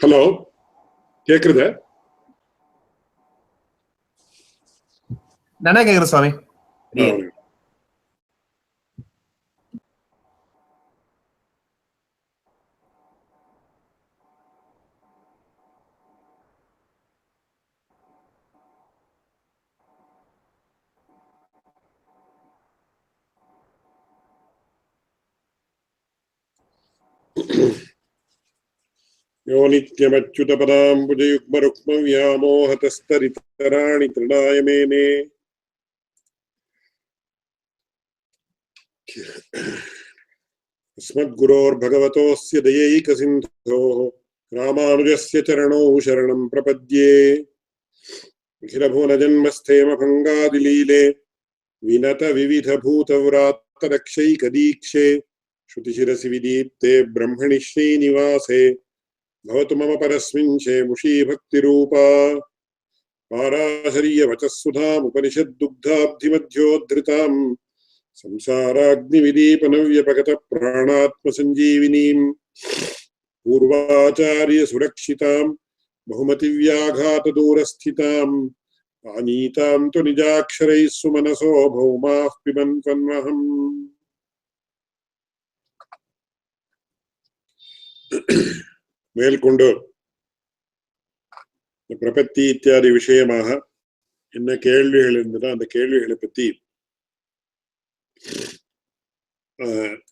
Hello, கேக்குறத? நானே கேக்குறேன் சுவாமி. யோ நித்யமச்சுதபதாம்புஜயுக்மருக்மவ்யாமோஹதஸ்தரிதராணி த்ரிணாய மேனே அஸ்மத்குரோர்பகவதோஸ்ய தயைகசிந்தோः ராமானுஜஸ்ய சரணோ சரணம் பிரபத்யே. அகிலபுவனஜன்மஸ்தேமபங்காதிலீலே வினத விவிதபூதவ்ராத்தரக்ஷைகதீக்ஷே ஸ்ருதிசிரசி விதீப்தே பிரம்மணி ஸ்ரீநிவாசே भवतु मम परस्मिन् मुषी भक्तिरूपा पाराशर्य वचःसुधाम् उपनिषद्दुग्धाब्धिमध्योद्धृताम् संसाराग्निविदीपनव्यपगतप्राणात्मसञ्जीविनीम् पूर्वाचार्य सुरक्षिताम् बहुमतिव्याघातदूरस्थिताम् आनीताम् तु निजाक्षरैः सुमनसो भौमाः पिबन्त्वन्वहम्. மேல்கொண்டு பிரபத்தி இத்தியாதி விஷயமாக என்ன கேள்விகள் இருந்ததோ அந்த கேள்விகளை பத்தி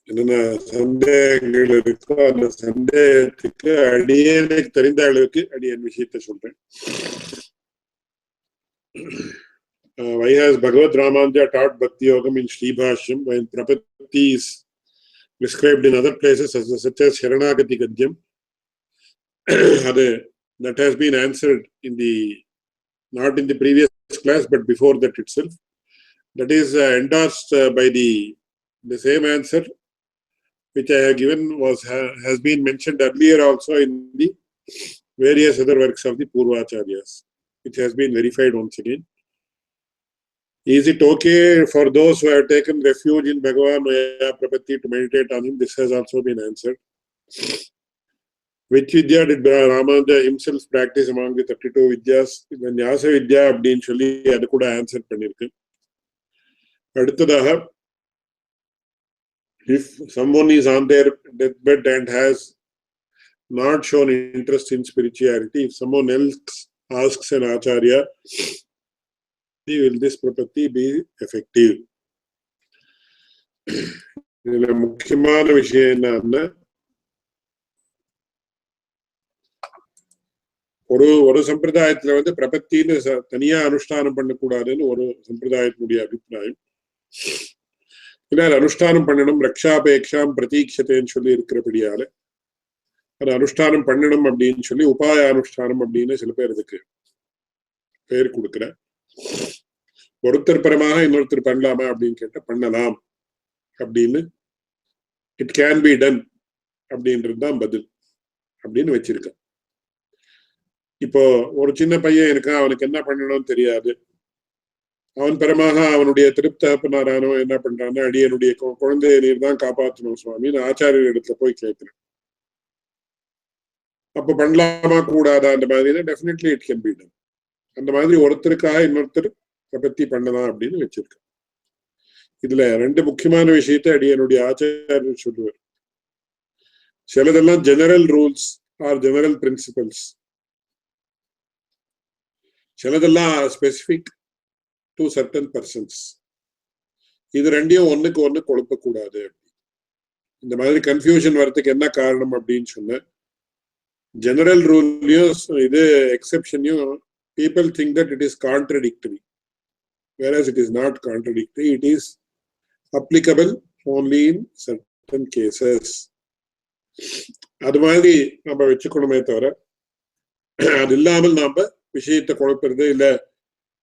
என்னென்ன சந்தேகங்கள் இருக்கோ அந்த சந்தேகத்துக்கு அடியேனுக்கு தெரிந்த அளவுக்கு அடியேன் விஷயத்தை சொல்றேன். Why has Bhagavad Ramanuja taught Bhakti Yogam in Sribhashyam when Prapatti is described in other places such as Sharanagati Gadyam? That has been answered in not in the previous class but before that itself. That is endorsed by the same answer which I have given has been mentioned earlier also in the various other works of the Purvacharyas, which has been verified once again. Is it okay for those who have taken refuge in Bhagavan Vaya Prapatti to meditate on him? This has also been answered. Which Vidya did Ramanuja himself practice among the 32 Vidyas? The Nyasa Vidya அப்படின்னு சொல்லி அது கூட answer பண்ணிருக்கு. அடுத்ததாக, if someone is on their deathbed and has not shown interest in spirituality, if someone else asks an Acharya, will this Prapatti be effective? இதுல முக்கியமான விஷயம் என்னன்னா, ஒரு சம்பிரதாயத்துல பிரபத்தின்னு தனியா அனுஷ்டானம் பண்ணக்கூடாதுன்னு ஒரு சம்பிரதாயத்தினுடைய அபிப்பிராயம். அனுஷ்டானம் பண்ணணும், ரக்ஷாபேக்ஷாம் பிரதீட்சத்தைன்னு சொல்லி இருக்கிறபடியால அது அனுஷ்டானம் பண்ணணும் அப்படின்னு சொல்லி உபாய அனுஷ்டானம் அப்படின்னு சில பேர் இதுக்கு பேர் கொடுக்குற. ஒருத்தர் பரமாக இன்னொருத்தர் பண்ணலாமா அப்படின்னு கேட்டா பண்ணலாம் அப்படின்னு, இட் கேன் பி டன் அப்படின்றதுதான் பதில் அப்படின்னு வச்சிருக்க. இப்போ ஒரு சின்ன பையன் இருக்கான், அவனுக்கு என்ன பண்ணணும்னு தெரியாது. அவன் பரமாக அவனுடைய திருப்தகப்பனாரானோ என்ன பண்றான்னா, அடியனுடைய குழந்தைய நீர் தான் காப்பாற்றணும் சுவாமின்னு ஆச்சாரியர் இடத்துல போய் கேட்கிறேன். அப்ப பண்ணலாமா கூடாதா அந்த மாதிரி? Definitely it can be done. அந்த மாதிரி ஒருத்தருக்காக இன்னொருத்தர் பிரபத்தி பண்ணலாம் அப்படின்னு வச்சிருக்க. இதுல ரெண்டு முக்கியமான விஷயத்தை அடியனுடைய ஆச்சாரியர் சொல்லுவார். சிலதெல்லாம் general rules are general principles, சிலதெல்லாம் ஸ்பெசிபிக் டு சர்டன் பர்சன்ஸ். இது ரெண்டையும் ஒண்ணுக்கு ஒண்ணு குழப்பக்கூடாது. இந்த மாதிரி கன்ஃபியூஷன் வரதுக்கு என்ன காரணம் அப்படின்னு சொன்ன, ஜெனரல் ரூல்லையும் இது எக்ஸெப்ஷனையும் people think that it is contradictory, whereas it is not contradictory. It is applicable only in certain cases. அது மாதிரி நம்ம வச்சுக்கணுமே தவிர, அது இல்லாமல் நாம விஷயத்தை குழப்பறது இல்ல,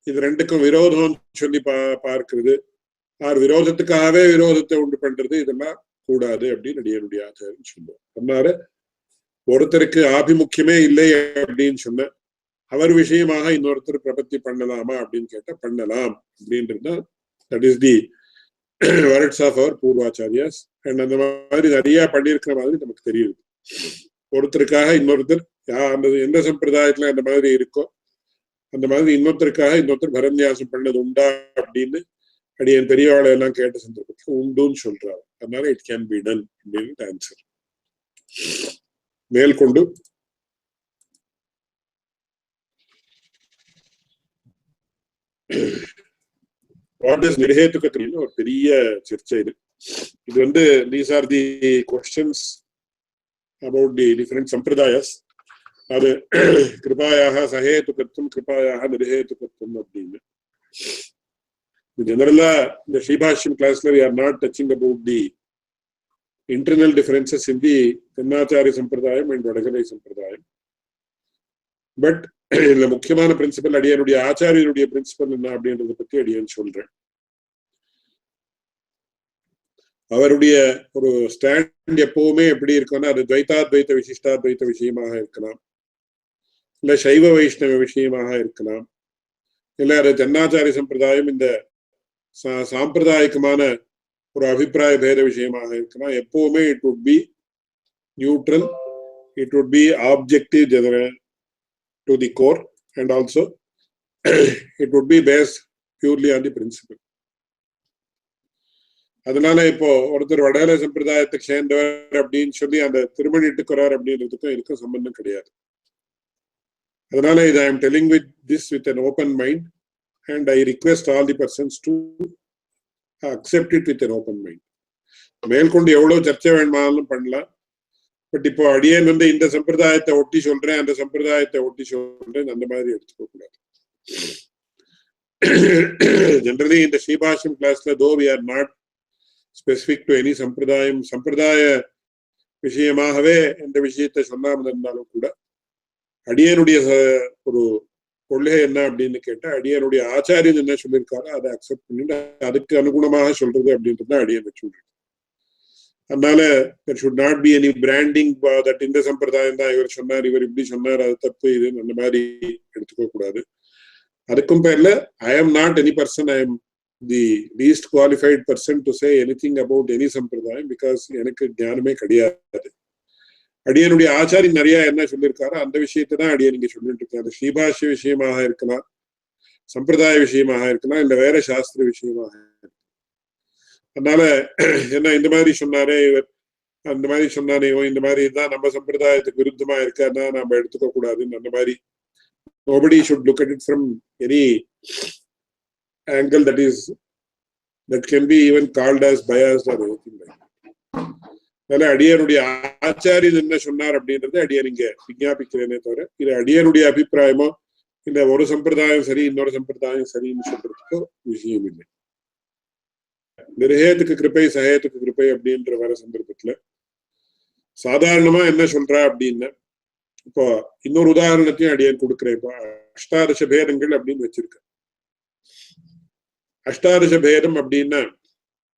இது ரெண்டுக்கும் விரோதம் சொல்லி பார்க்கிறது, ஆர் விரோதத்துக்காகவே விரோதத்தை உண்டு பண்றது, இதெல்லாம் கூடாது அப்படின்னு என்னுடைய ஆச்சாரியன் சொல்லுவோம். அதனால ஒருத்தருக்கு ஆபிமுக்கியமே இல்லை அப்படின்னு சொன்ன, அவர் விஷயமாக இன்னொருத்தர் பிரபத்தி பண்ணலாமா அப்படின்னு கேட்டா பண்ணலாம் அப்படின்றது. That is the words of our பூர்வாச்சாரியாஸ். அண்ட் அந்த மாதிரி நிறைய பண்ணியிருக்கிற மாதிரி நமக்கு தெரியுது. ஒருத்தருக்காக இன்னொருத்தர் அந்த எந்த சம்பிரதாயத்துல அந்த மாதிரி இருக்கோ அந்த மாதிரி இன்னொருத்தருக்காக இன்னொருத்தர் பரநியாசம் பண்ணது உண்டா அப்படின்னு அடியன் பெரியவாளை எல்லாம் கேட்ட சந்தர்ப்பத்துக்கு உண்டுன்னு சொல்றாரு. அதனால இட் கேன் பி டன் அப்படின்னு ஆன்சர். மேற்கொண்டு வாட் இஸ் நிர்ஹேதுகத்தின்னு ஒரு பெரிய சர்ச்சை இது. இது வந்து these are the questions about the different sampradayas. அது கிருபாயாக சஹேதுகத்துவம், கிருபாயாக நிர்ஹேதுகத்துவம் அப்படின்னு. ஜெனரலா இந்த ஸ்ரீபாஷ்யம் கிளாஸ்ல we are not touching about the internal differences in the தென்னாச்சாரிய சம்பிரதாயம் and வடகலை சம்பிரதாயம். பட் இதுல முக்கியமான பிரின்சிபல் அடியனுடைய ஆச்சாரியனுடைய பிரின்சிபல் என்ன அப்படின்றத பத்தி அடியன் சொல்றேன். அவருடைய ஒரு ஸ்டாண்ட் எப்பவுமே எப்படி இருக்கும்னா, அது துவைதாத்வைத விசிஷ்டாத்வைத விஷயமாக இருக்கலாம், இல்ல சைவ வைஷ்ணவ விஷயமாக இருக்கலாம், இல்ல அது தென்னாச்சாரிய சம்பிரதாயம் இந்த சாம்பிரதாயிகமான ஒரு அபிப்பிராய பேத விஷயமாக இருக்கலாம். எப்பவுமே it would be neutral, it would be objective general to the core, and also it would be based purely on the principle. அதனால இப்போ ஒருத்தர் வடகலை சம்பிரதாயத்துக்கு சேர்ந்தவர் அப்படின்னு சொல்லி அந்த திருமணிட்டுக்கிறார் அப்படின்றதுக்கும் இதுக்கும் சம்பந்தம் கிடையாது. அதனால இது I am telling with this with an open mind, and I request all the persons to accept it with an open mind. மேற்கொண்டு எவ்வளவு சர்ச்சை வேணுமானாலும் பண்ணலாம். பட் இப்போ அடியேன் வந்து இந்த சம்பிரதாயத்தை ஒட்டி சொல்றேன், அந்த சம்பிரதாயத்தை ஒட்டி சொல்றேன், அந்த மாதிரி எடுத்துக்க கூடாது. ஜெனரலி இந்த ஸ்ரீபாஷ்யம் கிளாஸ்ல though we are not specific to any சம்பிரதாயம், சம்பிரதாய விஷயமாகவே எந்த விஷயத்தை சொல்லாமல் இருந்தாலும் கூட அடியனுடைய ஒரு கொள்கை என்ன அப்படின்னு கேட்டா, அடியனுடைய ஆச்சாரியன் என்ன சொல்லியிருக்காரோ அதை அக்செப்ட் பண்ணிட்டு அதுக்கு அனுகுணமாக சொல்றது அப்படின்றது அடியன் சொல்றேன். அதனால there should not be any branding that இந்த சம்பிரதாயம் தான் இவர் சொன்னார், இவர் இப்படி சொன்னார், அது தப்பு, இது அந்த மாதிரி எடுத்துக்க கூடாது. அதுக்கும் பேர்ல I am not any person, I am the least qualified person to say anything about any சம்பிரதாயம், because எனக்கு ஞானமே கிடையாது. அடியனுடைய ஆச்சாரியன் நிறைய என்ன சொல்லியிருக்காரோ அந்த விஷயத்தை தான் அடியன் இங்க சொல்லிட்டு இருக்காரு. ஸ்ரீபாஷ்ய விஷயமாக இருக்கலாம், சம்பிரதாய விஷயமாக இருக்கலாம், இல்ல வேற சாஸ்திர விஷயமாக. அதனால என்ன இந்த மாதிரி சொன்னாரே இவர், அந்த மாதிரி சொன்னானே இந்த மாதிரி தான் நம்ம சம்பிரதாயத்துக்கு விருத்தமா இருக்காருன்னா நம்ம எடுத்துக்க கூடாதுன்னு அந்த மாதிரி nobody should look at it from any angle that can be even called as biased or anything like that. அதனால அடியனுடைய ஆச்சாரியன் என்ன சொன்னார் அப்படின்றது அடியன் இங்க விஞ்ஞாபிக்கிறேனே தவிர இது அடியனுடைய அபிப்பிராயமோ இல்ல ஒரு சம்பிரதாயம் சரி இன்னொரு சம்பிரதாயம் சரின்னு சொல்றதுக்கோ விஷயம் இல்லை. நிர்ஹேதுக்கு கிருபை சஹேதுக்கு கிருபை அப்படின்ற வர சந்தர்ப்பத்துல சாதாரணமா என்ன சொல்றா அப்படின்னா, இப்போ இன்னொரு உதாரணத்தையும் அடியன் கொடுக்குறேன். இப்போ அஷ்டாதச பேதங்கள் அப்படின்னு வச்சிருக்க. அஷ்டாதச பேதம் அப்படின்னா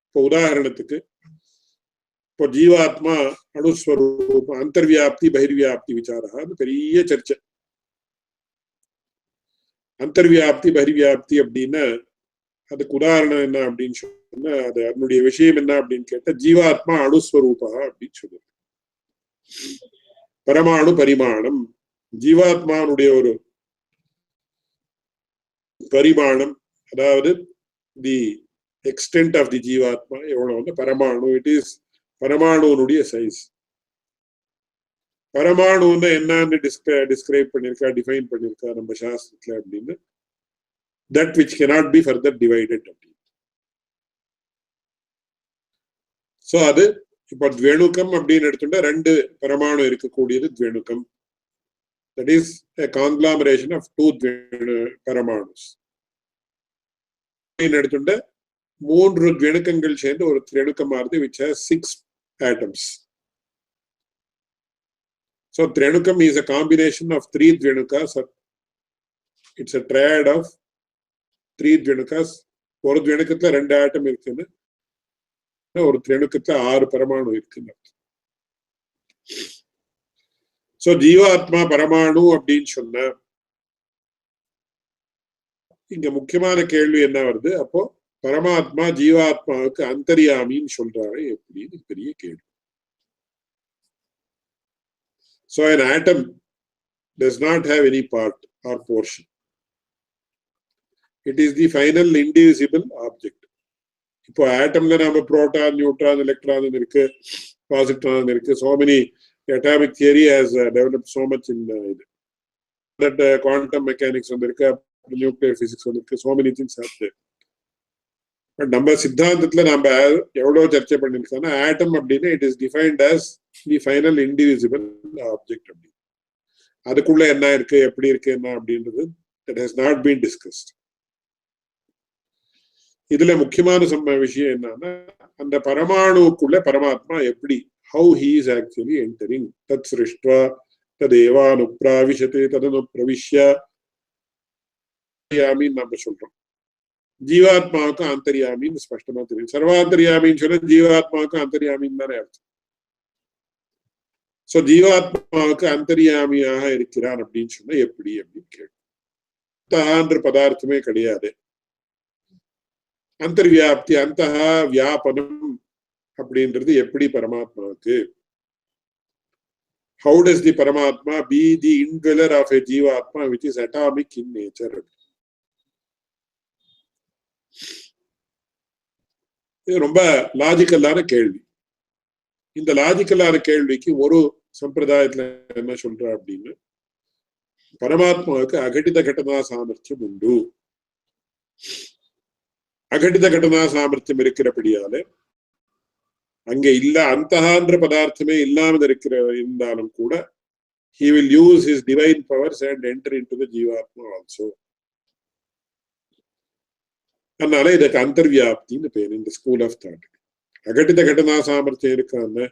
இப்போ உதாரணத்துக்கு இப்போ ஜீவாத்மா அணுஸ்வரூபம் அந்தர்வியாப்தி பகிர்வியாப்தி விசாரம் பெரிய சர்ச்சை. அந்தர்வியாப்தி பகிர்வியாப்தி அப்படின்னா அதுக்கு உதாரணம் என்ன அப்படின்னு சொன்னா, அது அதனுடைய விஷயம் என்ன அப்படின்னு கேட்டா ஜீவாத்மா அணுஸ்வரூபா அப்படின்னு சொல்லுது. பரமாணு பரிமாணம், ஜீவாத்மானுடைய ஒரு பரிமாணம், அதாவது தி எக்ஸ்டென்ட் ஆஃப் தி ஜீவாத்மா எவ்வளவு வந்து பரமாணு, இட் இஸ் பரமாணுனுடைய சைஸ். பரமாணுன்னு என்னன்னு டிஸ்கிரைப் பண்ணிருக்கா, டிஃபைன் பண்ணிருக்கா நம்ம சாஸ்திரத்துல அப்படின்னு, that which cannot be further divided. So அது இப்ப துவேணுக்கம் அப்படின்னு எடுத்துட்டா ரெண்டு பரமாணு இருக்கக்கூடியது துவேணுக்கம். That is a conglomeration of two பரமாணுஸ். எடுத்துட்டா மூன்று துவேணுக்கங்கள் சேர்ந்து ஒரு திரேணுக்கம் ஆறுது, which has 6 atoms. So திரேணுக்கம் is a combination of 3 dvenukas. It's a triad of 3 dvenukas. ஒரு துவேணுக்கத்துல 2 ஆட்டம் இருக்குன்னு, ஒரு திரேணுக்கத்துல 6 பரமாணு இருக்குன்னு. சோ ஜீவாத்மா பரமாணு அப்படின்னு சொன்ன இங்க முக்கியமான கேள்வி என்ன வருது, அப்போ பரமாத்மா ஜீவாத்மாவுக்கு அந்தர்யாமின்னு சொல்றாரு எப்படின்னு பெரிய கேள்வி. So an atom does not have any part or portion. It is the final indivisible object. இப்போ ஆட்டம்ல நாம புரோட்டான், நியூட்ரான், எலக்ட்ரான் இருக்கு, பாசிட்ரான் இருக்கு. So many atomic theory has developed so much in that quantum mechanics வந்திருக்கு, nuclear physics வந்திருக்கு. So many things are there. But நம்ம சித்தாந்தத்துல நம்ம எவ்வளவு சர்ச்சை பண்ணிருக்கோம்னா, ஆட்டம் அப்படின்னா it is defined as the final indivisible object. அப்படி அதுக்குள்ள என்ன இருக்கு, எப்படி இருக்கு, என்ன அப்படின்றது that has not been discussed. இதுல முக்கியமான விஷயம் என்னன்னா, அந்த பரமாணுக்குள்ள பரமாத்மா எப்படி, how he is actually entering. தத் சிருஷ்ட்வா ததேவானுப்ராவிஷதே ததனுப்ரவிஷ்ய நம்ம சொல்றோம். ஜீவாத்மாவுக்கு அந்தர்யாமின்னு ஸ்பஷ்டமா தெரியும். சர்வாந்தர்யாமின்னு சொல்ல ஜீவாத்மாவுக்கு அந்தர்யாமின்னு தானே அர்த்தம். சோ ஜீவாத்மாவுக்கு அந்தர்யாமியாக இருக்கிறான் அப்படின்னு சொன்னா எப்படி அப்படின்னு கேட்கும். பதார்த்தமே கிடையாது. அந்தர்வியாப்தி, அந்தஹா வியாபனம் அப்படின்றது எப்படி பரமாத்மாவுக்கு? How does the Paramatma be the indweller of a Jivatma which is atomic in nature? இது ரொம்ப லாஜிக்கலான கேள்வி. இந்த லாஜிக்கலான கேள்விக்கு ஒரு சம்பிரதாயத்துல என்ன சொல்ற அப்படின்னு, பரமாத்மாவுக்கு அகடித கடனா சாமர்த்தியம் உண்டு. அகடித கடனா சாமர்த்தியம் இருக்கிறபடியால அங்க இல்ல அந்தஹான்ற பதார்த்தமே இல்லாமல் இருந்தாலும் கூட he will use his divine powers and enter into the Jivatma also. அதனால இதுக்கு அந்தர்வியாப்தின்னு பேரு இந்த ஸ்கூல் ஆஃப் தாட். அகடித கடனா சாமர்த்தியம் இருக்கான்னு,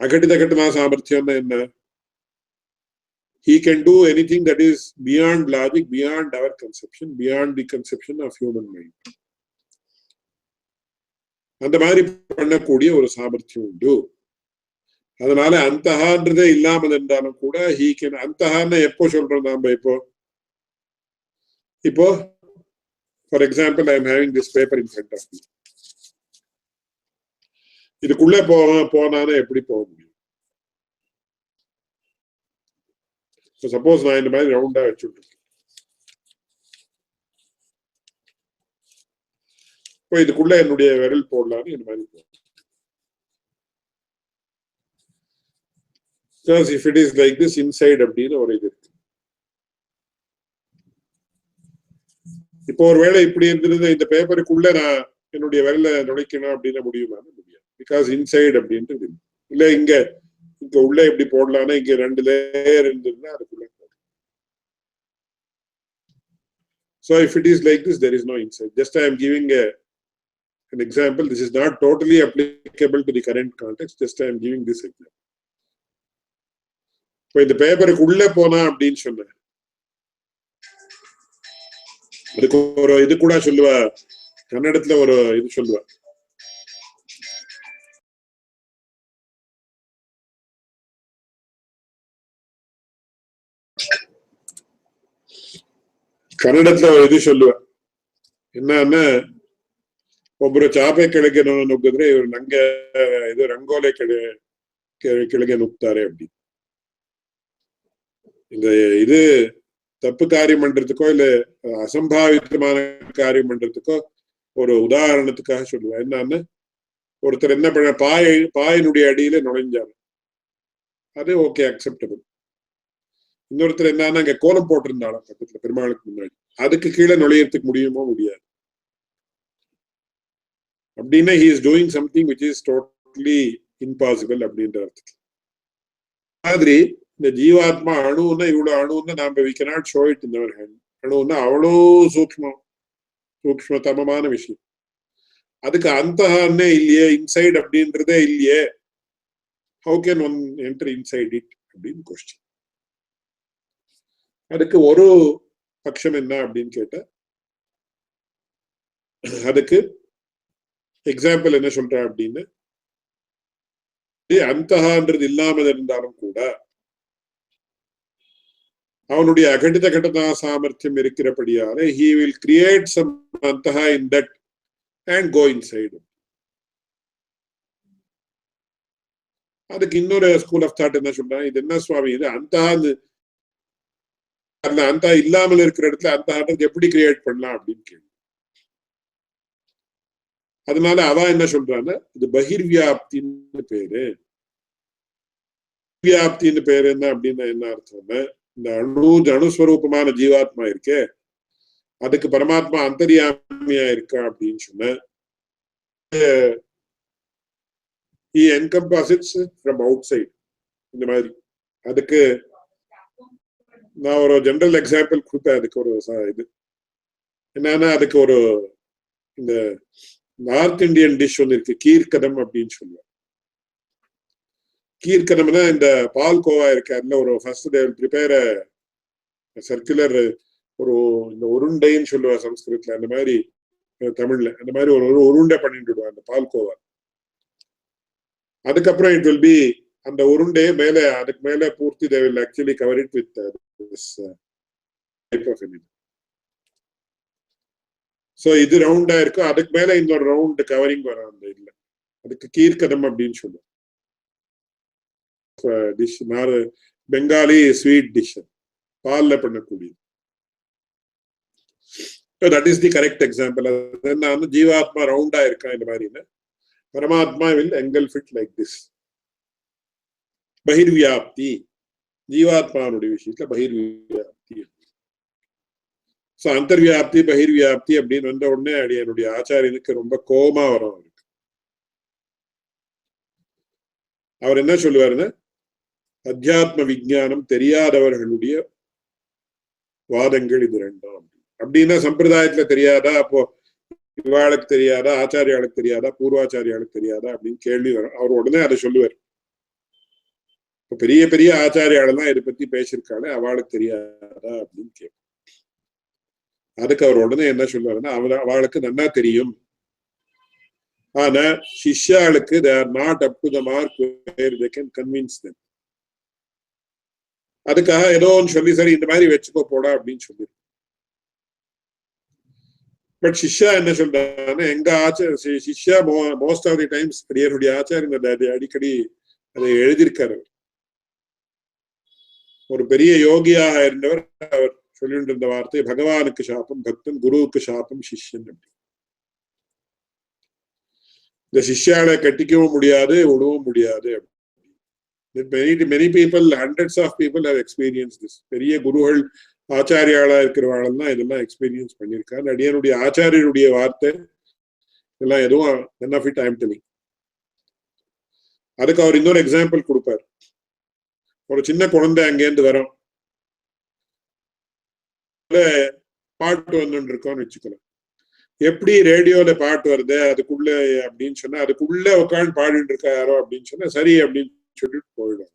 அகடித கடனா சாமர்த்தியம்னா என்ன? He can do anything that is beyond logic, beyond our conception, beyond the conception of human mind. அந்த மாதிரி பண்ணக்கூடிய ஒரு சாமர்த்தியம் உண்டு. அதனால அந்தஹான்றதே இல்லாமல் இருந்தாலும் கூட he can, அந்தஹான்னு எப்போ சொல்றோம் நாம? இப்போ for example, I am having this paper in front of me. இதுக்குள்ள போனானே எப்படி போக முடியும்? சப்போஸ் நான் இந்த மாதிரி ரவுண்டா வச்சுட்டு இப்போ இதுக்குள்ள என்னுடைய விரல் போடலான்னு இந்த மாதிரி போகும். Because if it is like this inside அப்படின்னு ஒரு இது இருக்கு. இப்போ ஒருவேளை இப்படி இருந்தது, இந்த பேப்பருக்குள்ள நான் என்னுடைய விரல நுழைக்கணும் அப்படின்னு முடியுமா? முடியாது. பிகாஸ் இன்சைட் அப்படின்ட்டு இல்ல. இங்க உள்ள எப்படி போடலாம்னா, இங்க 2 லேயர் இருந்ததுன்னா அதுக்குள்ள. So if it is like this, there is no inside. Just I am giving an example. This is not totally applicable to the current context. Just I am giving this example. இப்போ இந்த பேப்பருக்குள்ள போனா அப்படின்னு சொன்ன அதுக்கு ஒரு இது கூட சொல்லுவா, கன்னடத்துல ஒரு இது சொல்லுவா. ಕನ್ನಡத்துல ஒரு ಇದು சொல்லுವ, என்னன்னா ಒಬ್ರು ಚಾಪೆ ಕೆಳಗೆ ನುಗ್ಗಿದ್ರೆ ಇವ್ರು ನಂಗೆ ಇದು ರಂಗೋಲೆ ಕೆಳಗೆ ನುಗ್ತಾರೆ அப்படி. இந்த இது தப்பு காரியம் பண்றதுக்கோ இல்ல அசம்பாவிதமான காரியம் பண்றதுக்கோ ஒரு உதாரணத்துக்காக சொல்லுவேன். என்னன்னு, ஒருத்தர் என்ன பண்ண, பாயினுடைய அடியில நுழைஞ்சாரு, அது ஓகே, அக்செப்டபிள். இன்னொருத்தர் என்னன்னா அங்க கோலம் போட்டிருந்தாலும் பக்கத்துல பெருமாளுக்கு முன்னாடி, அதுக்கு கீழே நுழையறதுக்கு முடியுமோ முடியாது. அப்படின்னா he is doing something which is totally impossible அப்படின்ற அர்த்தம். மாதிரி இந்த ஜீவாத்மா அணுன்னா இவ்வளவு அணுன்னா நாம we cannot show it in our hand. அணுன்னா அவ்வளோ சூக்ஷ்மதமமான விஷயம். அதுக்கு அந்தஹான்னே இல்லையே, இன்சைட் அப்படின்றதே இல்லையே, how can one enter inside it அப்படின்னு கொஸ்டின். அதுக்கு ஒரு பட்சம் என்ன அப்படின்னு கேட்டா, அதுக்கு எக்ஸாம்பிள் என்ன சொல்ற அப்படின்னு, அந்தஹான்றது இல்லாமல் இருந்தாலும் கூட அவனுடைய அகடித கடதா சாமர்த்தியம் இருக்கிறபடியால he will create some antaha in that and go inside. அதுக்கு இன்னொரு ஸ்கூல் ஆஃப் தாட் என்ன சொல்றாங்க, இது என்ன சுவாமி, இது அந்தஹா அந்த இல்லாமல் இருக்கிற இடத்துல அந்த எப்படி கிரியேட் பண்ணலாம் அப்படின்னு கேள்வி. அதனால அவ என்ன சொல்றான்னா, இது பகிர்வியாப்தின்னு பேரு. வியாப்தின்னு பேரு என்ன அப்படின்னா என்ன அர்த்தம்னா, இந்த அணுஸ்வரூபமான ஜீவாத்மா இருக்கே, அதுக்கு பரமாத்மா அந்தர்யாமியா இருக்கா அப்படின்னு சொன்ன, he encompasses from outside. இந்த மாதிரி அதுக்கு நான் ஒரு ஜெனரல் எக்ஸாம்பிள் கொடுப்பேன். அதுக்கு ஒரு இது என்னன்னா, அதுக்கு ஒரு இந்த நார்த் இந்தியன் டிஷ் ஒன்று இருக்கு, கீர்க்கதம் அப்படின்னு சொல்லுவேன். கீர்க்கதம்னா இந்த பால் கோவா இருக்கு, அதுல ஒரு first they will prepare circular, ஒரு இந்த உருண்டைன்னு சொல்லுவா சம்ஸ்கிருத்ல, அந்த மாதிரி தமிழ்ல அந்த மாதிரி ஒரு உருண்டை பண்ணிட்டு விடுவா அந்த பால் கோவா. அதுக்கப்புறம் இட் வில் பி அந்த உருண்டையே மேல, அதுக்கு மேல பூர்த்தி they will actually cover it with this type of image. So இது ரவுண்டா இருக்கும், அதுக்கு மேல இன்னொரு ரவுண்ட் கவரிங் வரும் அந்த இல்ல, அதுக்கு கீர்க்கதம் அப்படின்னு சொல்லுவோம். டிஷ் பெங்காலி ஸ்வீட் டிஷ், பால்ல பண்ணக்கூடியது. That is the correct example. அது ஜீவாத்மா ரவுண்டா இருக்கா இந்த மாதிரி, பரமாத்மா will engulf it like this. பகிர்வியாப்தி, ஜீவாத்மாவுடைய விஷயத்துல பகிர்வியாப்தி. சோ அந்தர்வியாப்தி பகிர்வியாப்தி அப்படின்னு வந்த உடனே என்னுடைய ஆச்சாரியனுக்கு ரொம்ப கோபமா வரும். அவருக்கு அவர் என்ன சொல்லுவாருன்னா, அத்தியாத்ம விஞ்ஞானம் தெரியாதவர்களுடைய வாதங்கள் இது ரெண்டாம் அப்படின்னா, சம்பிரதாயத்துல தெரியாதா, அப்போ இவாளுக்கு தெரியாதா, ஆச்சாரியாளுக்கு தெரியாதா, பூர்வாச்சாரியாளுக்கு தெரியாதா அப்படின்னு கேள்வி வரும். அவர் உடனே அதை சொல்லுவார். இப்ப பெரிய பெரிய ஆச்சாரியாளெல்லாம் இதை பத்தி பேசியிருக்காங்க, அவளுக்கு தெரியாதா அப்படின்னு கேட்போம். அதுக்கு அவர் உடனே என்ன சொல்லுவாருன்னா, அவளுக்கு நல்லா தெரியும், ஆனா சிஷ்யாளுக்கு they are not up to the mark where they can convince them. அதுக்காக ஏதோ ஒன்று சொல்லி சரி இந்த மாதிரி வச்சுக்கோ போடா அப்படின்னு சொல்லி. பட் சிஷ்யா என்ன சொல்றாங்கன்னா, எங்க சிஷ்யா மோஸ்ட் ஆஃப் தி டைம்ஸ் என்னுடைய ஆச்சாரியன் அடிக்கடி அதை எழுதியிருக்காரு. ஒரு பெரிய யோகியாக இருந்தவர், அவர் சொல்லிட்டு இருந்த வார்த்தை, பகவானுக்கு சாப்பம் பக்தன், குருவுக்கு சாப்பம் சிஷ்யன். இந்த சிஷ்யாவை கட்டிக்கவும் முடியாது, விடவும் முடியாது. many people, hundreds of people have experienced this. பெரிய குருகள் ஆச்சாரியாளா இருக்கிறவாளெல்லாம் இதெல்லாம் எக்ஸ்பீரியன்ஸ் பண்ணியிருக்காரு. அடியனுடைய ஆச்சாரியருடைய வார்த்தை இதெல்லாம் எதுவும் none of it I am telling. அதுக்கு அவர் இன்னொரு எக்ஸாம்பிள் கொடுப்பார். ஒரு சின்ன குழந்தை அங்கேருந்து வரும், பாட்டு வந்துட்டு இருக்கோம்னு வச்சுக்கலாம். எப்படி ரேடியோல பாட்டு வருது அதுக்குள்ள அப்படின்னு சொன்னா, அதுக்குள்ள உட்காந்து பாடிட்டு இருக்கா யாரோ அப்படின்னு சொன்னா சரி அப்படின்னு சொல்லிட்டு போயிடும்.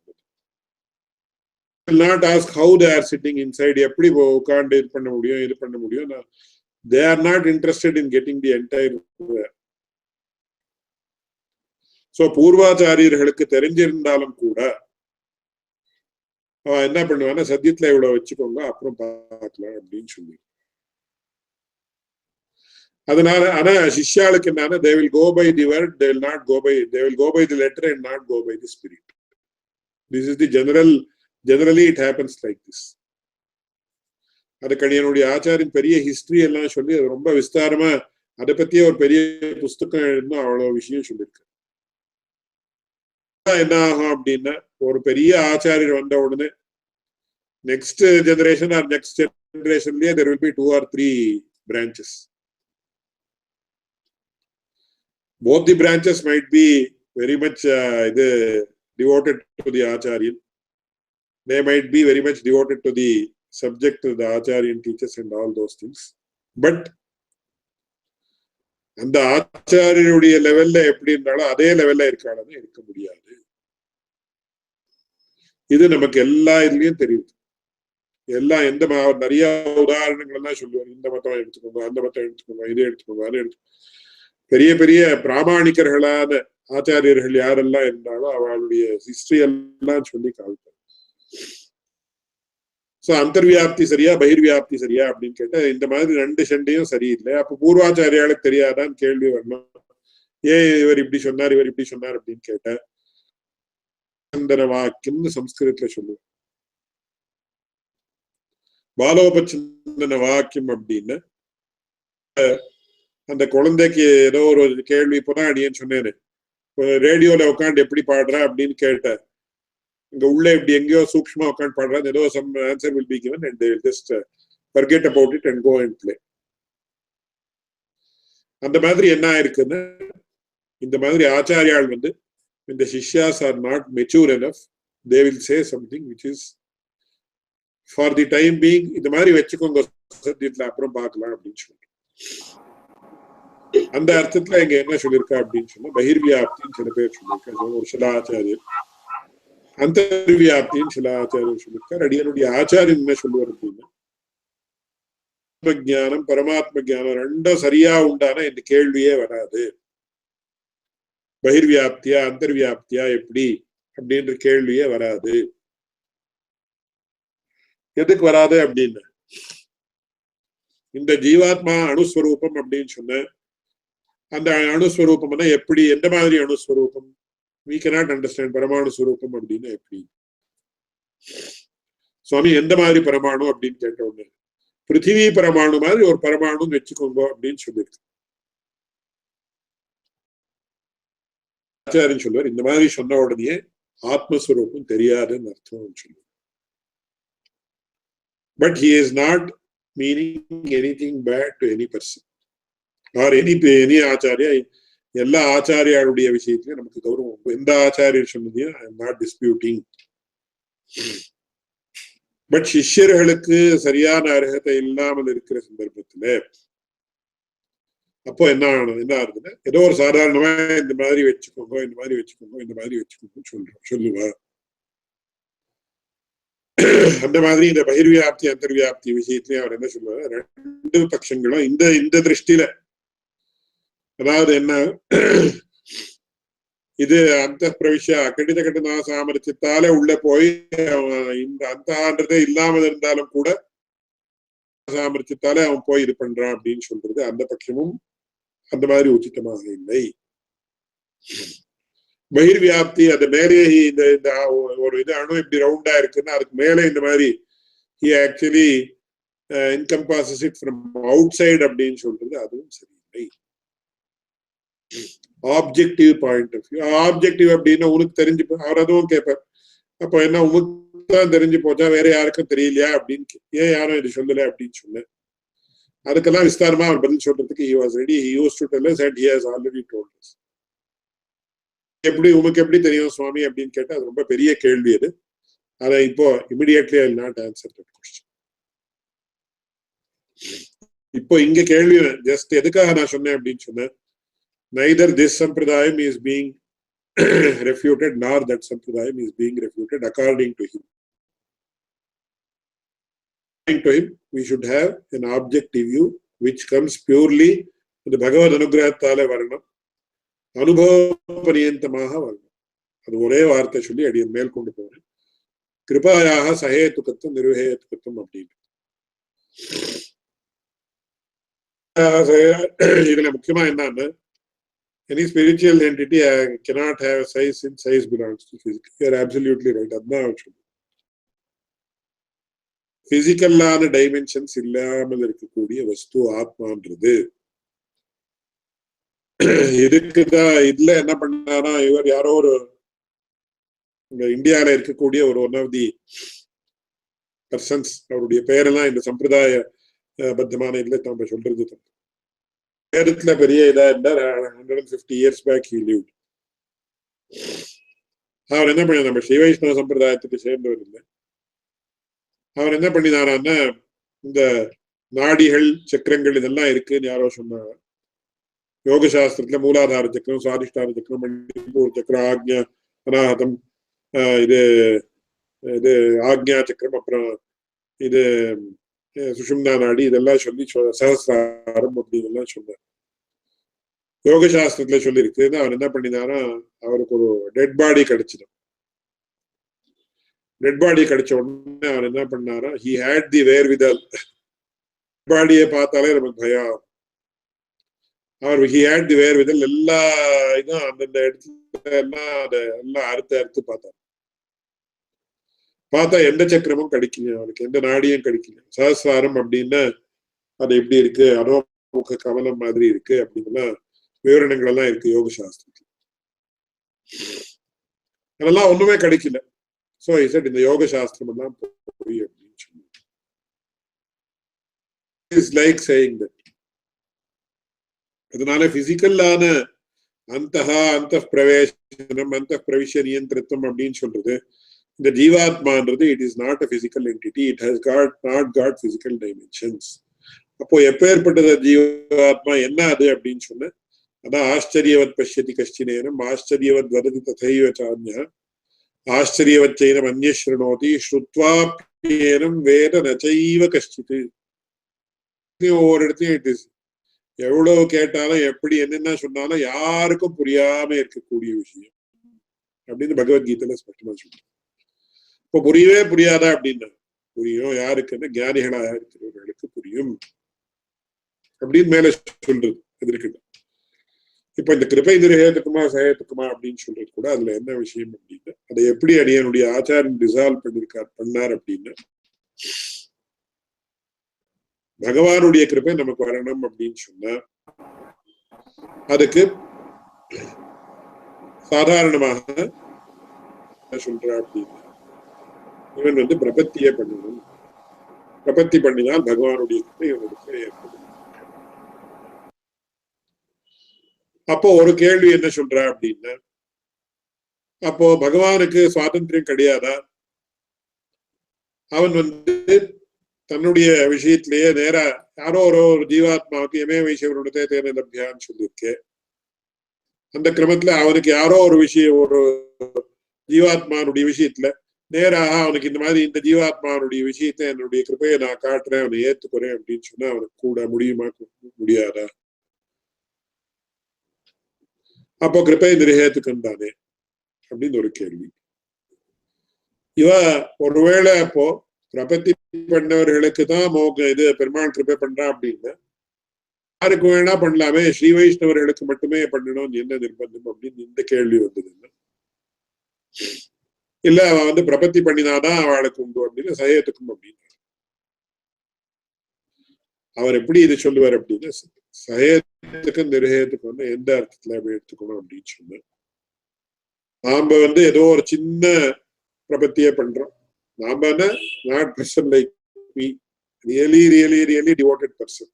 Not ask how they are sitting inside, எப்படி உட்காந்து இது பண்ண முடியும், இது பண்ண முடியும். They are not interested in getting the entire. So பூர்வாச்சாரியர்களுக்கு தெரிஞ்சிருந்தாலும் கூட அவன் என்ன பண்ணுவான்னா, சத்தியத்துல இவ்வளவு வச்சுக்கோங்க அப்புறம் பார்க்கலாம் அப்படின்னு சொல்லி. அதனால ஆனா சிஷ்யாளுக்கு என்னன்னா, they will go by the word, they will go by the letter and not go by the spirit. This is the generally it happens like this. அதுக்கு என்னுடைய ஆச்சாரின் பெரிய ஹிஸ்டரி எல்லாம் சொல்லி ரொம்ப விஸ்தாரமா அதை பத்தியே ஒரு பெரிய புஸ்தகம் எழுதணும், அவ்வளவு விஷயம் சொல்லியிருக்கு. என்ன ஆகும் அப்படின்னா, ஒரு பெரிய ஆச்சாரியர் வந்த உடனே நெக்ஸ்ட் ஜெனரேஷன் ஆர் நெக்ஸ்ட் ஜெனரேஷன்லயே there will be 2 or 3 branches. Both the branches might be very much devoted to the acharya. They might be very much devoted to the subject the acharya teaches and all those things. But அந்த ஆச்சாரியருடைய லெவல்ல எப்படி இருந்தாலும் அதே லெவல்ல இருக்கானு இருக்க முடியாது. இது நமக்கு எல்லா இதுலயும் தெரியுது. எல்லாம் எந்த நிறைய உதாரணங்கள் எல்லாம் சொல்லுவார். இந்த மதம் எடுத்துக்கோங்க, அந்த மதம் எடுத்துக்கோங்க, இதை எடுத்துக்கோங்க, அதை எடுத்துக்கோங்க. பெரிய பெரிய பிராமணிகர்களான ஆச்சாரியர்கள் யாரெல்லாம் இருந்தாலும் அவளுடைய ஹிஸ்டரி எல்லாம் சொல்லி காமிப்பார். சோ அந்தர்வியாப்தி சரியா பகிர்வியாப்தி சரியா அப்படின்னு கேட்டா இந்த மாதிரி 2 சண்டையும் சரியில்லை. அப்ப பூர்வாச்சாரியாளுக்கு தெரியாதான்னு கேள்வி வரணும். ஏன் இவர் இப்படி சொன்னார், இவர் இப்படி சொன்னார் அப்படின்னு கேட்ட வாக்கியம்னு சம்ஸ்கிருதத்துல சொல்லுவார். பாலோபச்சந்தன வாக்கியம் அப்படின்னு அந்த குழந்தைக்கு ஏதோ ஒரு கேள்வி, இப்பதான் அடியேன்னு சொன்னேன்னு, ரேடியோல உட்காந்து எப்படி பாடுற அப்படின்னு கேட்ட, இங்க உள்ள இப்படி எங்கேயோ சூக்ஷ்மா உட்காந்து பாடுறாங்க, ஏதோ some answer will be given and they will just forget about it and go and play. அந்த மாதிரி என்ன ஆயிருக்குன்னு, இந்த மாதிரி ஆச்சாரியால் வந்து when the shishyas are not mature enough, they will say something which is for the time being இந்த மாதிரி வச்சுக்கோங்க, அப்புறம் பார்க்கலாம் அப்படின்னு சொல்லிட்டு. அந்த அர்த்தத்துல இங்க என்ன சொல்லியிருக்கா அப்படின்னு சொன்னா, பகிர்வியாப்தின்னு சில பேர் சொல்லியிருக்காரு, ஒரு சில ஆச்சாரியர். அந்தர்வியாப்தின்னு சில ஆச்சாரியர் சொல்லியிருக்கார். அடியனுடைய ஆச்சாரியன் என்ன சொல்லுவார் அப்படின்னா, ஜானம் பரமாத்ம ஜானம் ரெண்டும் சரியா உண்டான இந்த கேள்வியே வராது. பகிர்வியாப்தியா அந்தர்வியாப்தியா எப்படி அப்படின்ற கேள்வியே வராது. எதுக்கு வராது அப்படின்னு, இந்த ஜீவாத்மா அணுஸ்வரூபம் அப்படின்னு சொன்ன அந்த அணுஸ்வரூபம்னா எப்படி, எந்த மாதிரி அணுஸ்வரூபம், we cannot understand பரமாணு ஸ்வரூபம் அப்படின்னு எப்படி. சுவாமி எந்த மாதிரி பரமாணு அப்படின்னு கேட்ட உடனே, பிருத்திவி பரமாணு மாதிரி ஒரு பரமாணுன்னு வச்சுக்கோங்க அப்படின்னு சொல்லியிருக்கு. ஆச்சாரியன் சொல்லுவார், இந்த மாதிரி சொன்ன உடனே ஆத்மஸ்வரூபம் தெரியாதுன்னு அர்த்தம் சொல்லுவார். But he is not meaning anything bad to any person or any acharya. எல்லா ஆச்சாரியாருடைய விஷயத்திலயும் நமக்கு கௌரவம். எந்த ஆச்சாரியர் சொன்னதையும் I am not disputing. But சிஷ்யர்களுக்கு சரியான அர்ஹத்தை இல்லாமல் இருக்கிற சந்தர்ப்பத்துல அப்போ என்ன ஆகுதுன்னா, ஏதோ ஒரு சாதாரணமா இந்த மாதிரி வச்சுக்கோங்க, இந்த மாதிரி வச்சுக்கோங்க, இந்த மாதிரி வச்சுக்கோங்க சொல்லுவா. அந்த மாதிரி இந்த பகிர்வியாப்தி அந்தர்வியாப்தி விஷயத்திலயும் அவர் என்ன சொல்லுவார், 2 பட்சங்களும் இந்த திருஷ்டியில, அதாவது என்ன, இது அந்த பிரவிஷா கடித கட்டணா சாமர்த்தியத்தாலே உள்ள போய் இந்த அந்தன்றதே இல்லாமல் இருந்தாலும் கூட சாமர்த்தியத்தாலே அவன் போய் இது பண்றான் அப்படின்னு சொல்றது அந்த பட்சமும் அந்த மாதிரி உச்சிதமாக இல்லை. பகிர்வியாப்தி அது மேலே இந்த ஒரு இது அணு இப்படி ரவுண்டா இருக்குன்னா அதுக்கு மேலே இந்த மாதிரி he actually encompasses it from outside அப்படின்னு சொல்றது அதுவும் சரியில்லை. Objective point of view, objective அப்படின்னா உனக்கு தெரிஞ்சு, அவர் அதுவும் கேட்பார், அப்போ என்ன உனக்கு தான் தெரிஞ்சு போச்சா, வேற யாருக்கும் தெரியலையா அப்படின்னு, ஏன் யாரும் இது சொல்லல அப்படின்னு சொன்ன, அதுக்கெல்லாம் விஸ்தாரமா அவர் பதில் சொல்றதுக்கு he was ready, he used to tell us and he has already told us. எப்படி உனக்கு எப்படி தெரியும் சுவாமி அப்படின்னு கேட்டா அது ரொம்ப பெரிய கேள்வி. அது அதை இப்போ immediately I will not answer that question. இப்போ இங்க கேள்வி ஜஸ்ட் எதுக்காக நான் சொன்னேன் அப்படின்னு சொன்னேன், neither this sampradayam is being refuted nor that sampradayam is being refuted according to him. According to him, we should have an objective view which comes purely the Bhagavad Anugrahathale varnam, anubhava pariyantamaha varnam. அது ஒரே வார்த்தை சொல்லி அடியன் மேல் கொண்டு போறேன், கிருபாயாக சஹேதுகத்துவம் நிர்வஹேதுகத்துவம் அப்படின்னு. இதுல முக்கியமா என்னன்னா, any spiritual entity cannot have size since size belongs to physical. You are absolutely right. Adna physical dimensions இல்லாமல் இருக்கக்கூடிய வஸ்து ஆத்மான்றது. இதுக்குதான் இதுல என்ன பண்ணாரா, இவர் யாரோ ஒரு இந்தியாவில இருக்கக்கூடிய ஒரு ஒன் ஆஃப் தி பர்சன்ஸ், அவருடைய பேரெல்லாம் இந்த சம்பிரதாய பத்தமான இதுல நம்ம சொல்றது நேரத்துல பெரிய இதா இருந்தார். 150 years back he lived. அவர் என்ன பண்ண, நம்ம ஸ்ரீ வைஷ்ணவ சம்பிரதாயத்துக்கு சேர்ந்தவர் இல்லை. அவர் என்ன பண்ணினாரான்னா, இந்த நாடிகள் சக்கரங்கள் இதெல்லாம் இருக்குன்னு யாரோ சொன்னாங்க. யோக சாஸ்திரத்துல மூலாதார சக்கரம், சுவாதிஷ்டான சக்கரம், மணிப்பூர் சக்கரம், ஆக்ஞா அநாகதம், இது இது ஆக்ஞா சக்கரம், அப்புறம் இது சுஷும்னா நாடி, இதெல்லாம் சொல்லி சஹஸ்ராரம் அப்படின்லாம் சொன்னார். யோக சாஸ்திரத்துல சொல்லி இருக்குன்னு அவர் என்ன பண்ணினாரா, அவருக்கு ஒரு டெட் பாடி கிடைச்சிடும். டெட் பாடி கிடைச்ச உடனே அவர் என்ன பண்ணாரா, he had the wherewithal. பாடியை பார்த்தாலே நமக்கு பயம். அவர் he had the wherewithal, எல்லா இதுவும் அந்தந்த இடத்துல எல்லாம் அதை எல்லாம் அறுத்து பார்த்தார். பார்த்தா எந்த சக்கரமும் கிடைக்கல அவருக்கு, எந்த நாடியும் கிடைக்கல. சஹஸ்ராரம் அப்படின்னா அது எப்படி இருக்கு, அதோமுக கமலம் மாதிரி இருக்கு அப்படின்னுலாம் விவரணங்கள் எல்லாம் இருக்கு யோக சாஸ்திரத்துல. அதெல்லாம் ஒண்ணுமே கிடைக்கல. சோ he said, இந்த யோக சாஸ்திரம் எல்லாம் போய் அப்படின்னு சொல்லி. It's like saying that. அதனால பிசிக்கல்லான அந்த பிரவேசனம், அந்த பிரவிஷ நியந்திரத்துவம் அப்படின்னு சொல்றது, இந்த ஜீவாத்மான்றது it is not a physical entity, it has not got physical dimensions. அப்போ எப்பேற்பட்டது ஜீவாத்மா, என்ன அது அப்படின்னு சொன்ன, அதான் ஆச்சரியவத் பஷ்யதி கஷ்டினேனம் ஆச்சரியவத் வததி ததைவ சான்யா ஆச்சரியவச்சைனம் அந்யஸ்ருணோதி ஸ்ருத்வாப்யேனம் வேத நச்சைவ கஷ்டித். ஒவ்வொரு இடத்தையும் இட் இஸ், எவ்வளவு கேட்டாலும் எப்படி என்னென்ன சொன்னாலும் யாருக்கும் புரியாம இருக்கக்கூடிய விஷயம் அப்படின்னு பகவத்கீதையில ஸ்பஷ்டமா சொல்றேன். இப்போ புரியவே புரியாதா அப்படின்னா, புரியும். யாருக்குன்னா ஞானிகளா இருக்கிறவர்களுக்கு புரியும் அப்படின்னு மேல சொல்றது. அது இருக்கு. இப்ப இந்த கிருபை நிருகேதுக்குமா சகேதுக்குமா அப்படின்னு சொல்றது கூட அதுல என்ன விஷயம் அப்படின்னா, அதை எப்படி அடியனுடைய ஆச்சாரியன் ரிசால்வ் பண்ணார் அப்படின்னா, பகவானுடைய கிருபை நமக்கு வரணும் அப்படின்னு சொன்னா அதுக்கு சாதாரணமாக சொல்ற அப்படின்னா, இவன் பிரபத்தியே பண்ணணும். பிரபத்தி பண்ணினால் பகவானுடைய கிருபை இவனுக்கு ஏற்படும். அப்போ ஒரு கேள்வி என்ன சொல்ற அப்படின்னா, அப்போ பகவானுக்கு சுவாதந்திரம் கிடையாதா? அவன் தன்னுடைய விஷயத்திலேயே நேரா யாரோ ஒரு ஜீவாத்மாவுக்கு எமே வைசவருடைய தேன லப்யான்னு சொல்லியிருக்கேன். அந்த கிரமத்துல அவனுக்கு யாரோ ஒரு விஷயம், ஒரு ஜீவாத்மானுடைய விஷயத்துல நேராக அவனுக்கு இந்த மாதிரி இந்த ஜீவாத்மானுடைய விஷயத்தை என்னுடைய கிருப்பையை நான் காட்டுறேன், அவனை ஏத்துக்கிறேன் அப்படின்னு சொன்னா அவனுக்கு கூட முடியுமா, முடியாதா? அப்போ கிருப்பை நிருகேத்துக்கன் தானே அப்படின்னு ஒரு கேள்வி. இவ ஒருவேளை அப்போ பிரபத்தி பண்ணவர்களுக்கு தான் இது பெருமாள் கிருப்பை பண்றான் அப்படின்னா யாருக்கு வேணா பண்ணலாமே, ஸ்ரீ வைஷ்ணவர்களுக்கு மட்டுமே பண்ணணும் என்ன நிர்பந்தம் அப்படின்னு இந்த கேள்வி வந்ததுன்னா, இல்ல அவன் பிரபத்தி பண்ணினாதான் அவளுக்கு உண்டு அப்படின்னு சகேத்துக்கும் அப்படின்னு அவர் எப்படி இது சொல்லுவார் அப்படின்னா, சகேத்துக்கும் நிருகேத்துக்கும் எந்த அர்த்தத்துல எடுத்துக்கணும் அப்படின்னு சொன்ன, நாம ஏதோ ஒரு சின்ன பிரபத்தியே பண்றோம். நாம not person like me, really really really devoted person.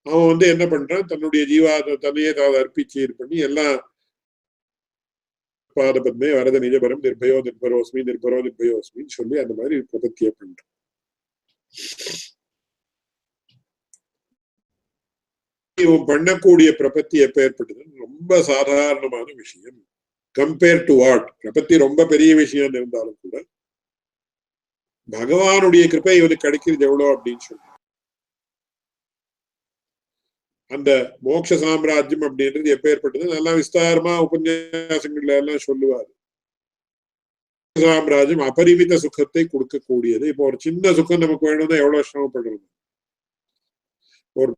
அவன் என்ன பண்றான், தன்னுடைய தன்னையே அர்ப்பிச்சு இது பண்ணி எல்லாம் பாத பத்மே வரத நிஜபரம் நிர்பயோ நிர்பரோஸ்மி நிர்பரோ நிர்பயோஸ்மின்னு சொல்லி அந்த மாதிரி பிரபத்தியை பண்றான். இவன் பண்ணக்கூடிய பிரபத்தி எப்ப ஏற்பட்டது, ரொம்ப சாதாரணமான விஷயம். கம்பேர் டு வாட், பிரபத்தி ரொம்ப பெரிய விஷயம் இருந்தாலும் கூட பகவானுடைய கிருப்பை இவனுக்கு கிடைக்கிறது எவ்வளவு அப்படின்னு சொல்லி, அந்த மோட்ச சாம்ராஜ்யம் அப்படின்றது எப்ப ஏற்பட்டது நல்லா விஸ்தாரமா உபன்யாசங்கள்ல எல்லாம் சொல்லுவாரு. சாம்ராஜ்யம் அபரிமித சுகத்தை கொடுக்கக்கூடியது. இப்போ ஒரு சின்ன சுகம் நமக்கு வேணும்னா எவ்வளவு சிரமப்படுறது, ஒரு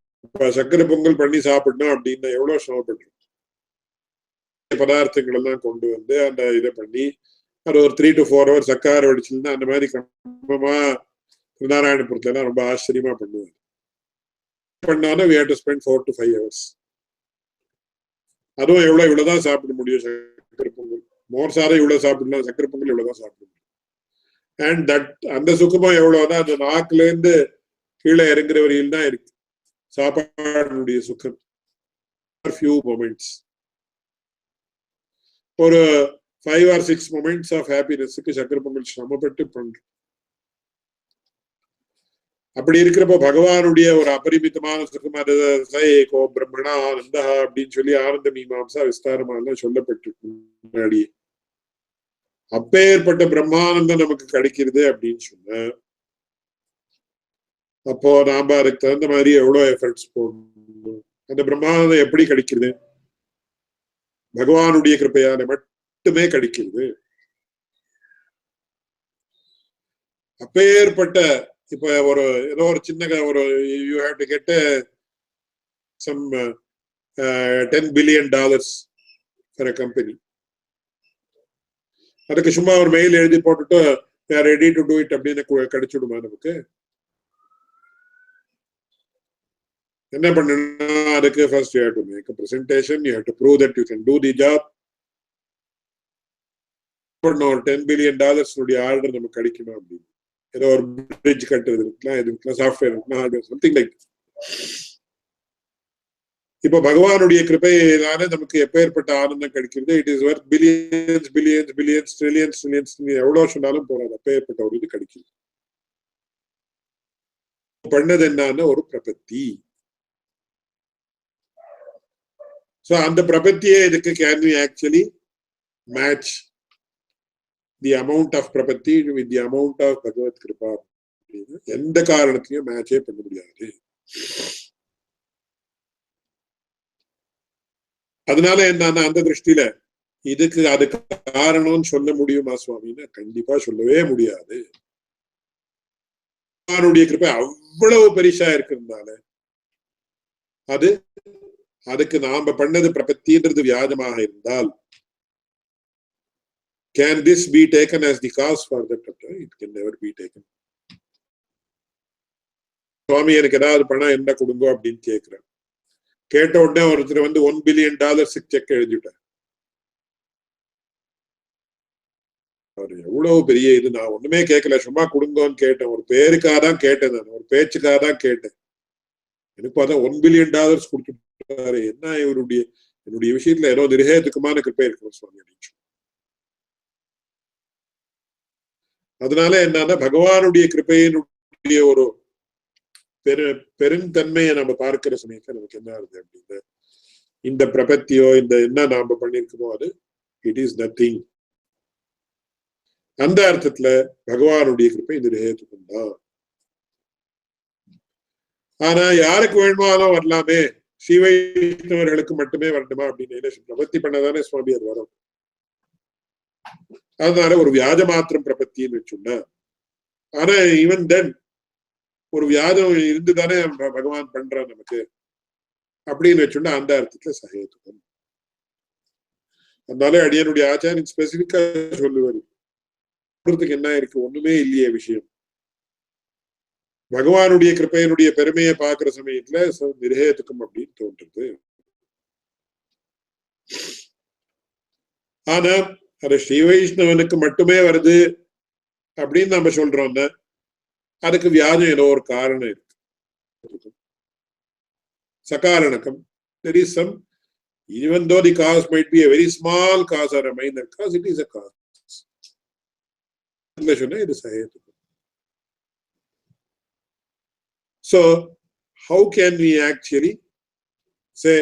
சக்கரை பொங்கல் பண்ணி சாப்பிடணும் அப்படின்னா எவ்வளவு சிரமப்படுறோம். பதார்த்தங்கள் எல்லாம் கொண்டு அந்த இதை பண்ணி அது ஒரு 3 to 4 hours சக்கார வடிச்சுன்னா அந்த மாதிரி கிரமமா நாராயணபுரத்துல எல்லாம் ரொம்ப ஆச்சரியமா பண்ணுவாங்க. பண்ணாலும் we have to spend 4 to 5 hours. அதுவும் இவ்வளவுதான் சாப்பிட முடியும். சக்கரை பொங்கல் மோர் சாதம் இவ்வளவு சாப்பிடலாம், சக்கரை பொங்கல் இவ்வளவுதான் சாப்பிட முடியும். அண்ட் தட் அந்த சுகமும் எவ்வளவுதான் அந்த நாக்குல இருந்து கீழே இறங்குற வரையில் தான் இருக்கு சாப்பாடுடைய சுகம். few moments, ஒரு 5 or 6 moments of happiness-க்கு சக்கரை பொங்கல் சிரமப்பட்டு பண்றோம். அப்படி இருக்கிறப்போ பகவானுடைய ஒரு அபரிமிதமான சுகம் ஏகோ பிரம்மணா ஆனந்தா அப்படின்னு சொல்லி ஆனந்த மீமாம்சா விஸ்தாரமாக சொல்லப்பட்டிருக்கு முன்னாடியே. அப்பேற்பட்ட பிரம்மானந்தம் நமக்கு கிடைக்கிறது அப்படின்னு சொன்ன அப்போ நாம அதுக்கு தகுந்த மாதிரி எவ்வளவு எஃபர்ட்ஸ் போடணும். அந்த பிரம்மானந்தம் எப்படி கிடைக்கிறது? பகவானுடைய கிருபையால மட்டுமே கிடைக்கிறது. அப்பேற்பட்ட இப்ப ஒரு ஏதோ ஒரு சின்ன ஒரு you have to get some $10 billion for a company. அதுக்கு சும்மா ஒரு மெயில் எழுதி போட்டுட்டு we are ready to do it அப்படின்னு கிடைச்சிடுமா நமக்கு? என்ன பண்ணணும்? அதுக்கு first you have to make a presentation, you have to prove that you can do the job. ஒரு $10 billion ஆர்டர் நமக்கு கிடைக்கணும் அப்படின்னு ஏதோ ஒரு பிரிட்ஜ் கட்டுறது இருக்கலாம், இது இருக்கலாம், சாஃப்ட்வேர் இருக்கலாம், சம்திங் லைக். இப்ப பகவானுடைய கிருபையினால நமக்கு எப்பேற்பட்ட ஆனந்தம் கிடைக்கிறது. It is worth billions billions billions trillions trillions எவ்வளவு சொன்னாலும் போறாது. அப்பேற்பட்ட ஒரு இது கிடைக்குது. பண்ணது என்னன்னா ஒரு பிரபத்தி. சோ அந்த பிரபத்தியே இதுக்கு can we actually match the amount of பிரபத்தி வித் தி அமௌண்ட் ஆஃப் பகவத் கிருபா? எந்த காரணத்தையும் மேட்சே பண்ண முடியாது. அதனால என்னன்னா அந்த திருஷ்டியில இதுக்கு அதுக்கு காரணம்னு சொல்ல முடியுமா சுவாமின்னு கண்டிப்பா சொல்லவே முடியாது. பகவானுடைய கிருபை அவ்வளவு பெரிசா இருக்கிறதுனால அதுக்கு நாம பண்ணது பிரபத்தின்றது வியாஜமாக இருந்தால் can this be taken as the cause for that? It can never be taken. சுவாமி எனக்கு ஏதாவது பணம் என்ன கொடுங்க அப்படின்னு கேட்கிறேன். கேட்ட உடனே ஒருத்தர் வந்து $1 billion செக் எழுதிட்டார். அவர் எவ்வளவு பெரிய இது, நான் ஒண்ணுமே கேட்கல, சும்மா கொடுங்கன்னு கேட்டேன். ஒரு பேருக்காக தான் கேட்டேன், நான் ஒரு பேச்சுக்காக தான் கேட்டேன். எனக்கு பார்த்தா $1 billion கொடுத்துட்டாரு. என்ன என்னுடைய விஷயத்துல ஏதோ நிர்ஹேதுக்குமான கிருப்பை இருக்கணும் சுவாமி அப்படின்னு. அதனால என்னன்னா பகவானுடைய கிருப்பையினுடைய ஒரு பெருந்தன்மையை நம்ம பார்க்கிற சமயத்துல நமக்கு என்ன ஆகுது அப்படின்னா இந்த பிரபத்தியோ இந்த என்ன நாம பண்ணிருக்கோமோ அது இட் இஸ் நத்திங். அந்த அர்த்தத்துல பகவானுடைய கிருப்பை இந்த ஹேத்துக்கும் தான். ஆனா யாருக்கு வேணுமானாலும் வரலாமே, ஸ்ரீ வைஷ்ணவர்களுக்கு மட்டுமே வரணுமா அப்படின்னு பிரபத்தி பண்ணதானே சுவாமி அது வரும். அதனால ஒரு வியாஜ மாத்திரம் பிரபத்தின்னு வச்சுன்னா, ஆனா ஈவன் தென் ஒரு வியாஜம் இருந்துதானே பகவான் பண்றான் நமக்கு அப்படின்னு வச்சுன்னா அந்த அர்த்தத்துல சகேதுகம். அதனால அடியனுடைய ஆச்சாரியன் ஸ்பெசிபிக்கா சொல்லுவாரு, என்ன இருக்கு, ஒண்ணுமே இல்லையே விஷயம். பகவானுடைய கிருப்பையனுடைய பெருமையை பார்க்கிற சமயத்துல நிர்ஹேதுக்கம் அப்படின்னு தோன்றது. ஆனா அது ஸ்ரீ வைஷ்ணவனுக்கு மட்டுமே வருது அப்படின்னு நம்ம சொல்றோம்னா அதுக்கு வியாஜம் ஏதோ ஒரு காரணம் இருக்கு. சகாரணக்கம். There is some, even though the cause might be a very small cause or a minor cause, it is a cause. இது சஹேதுகம். So how can we actually say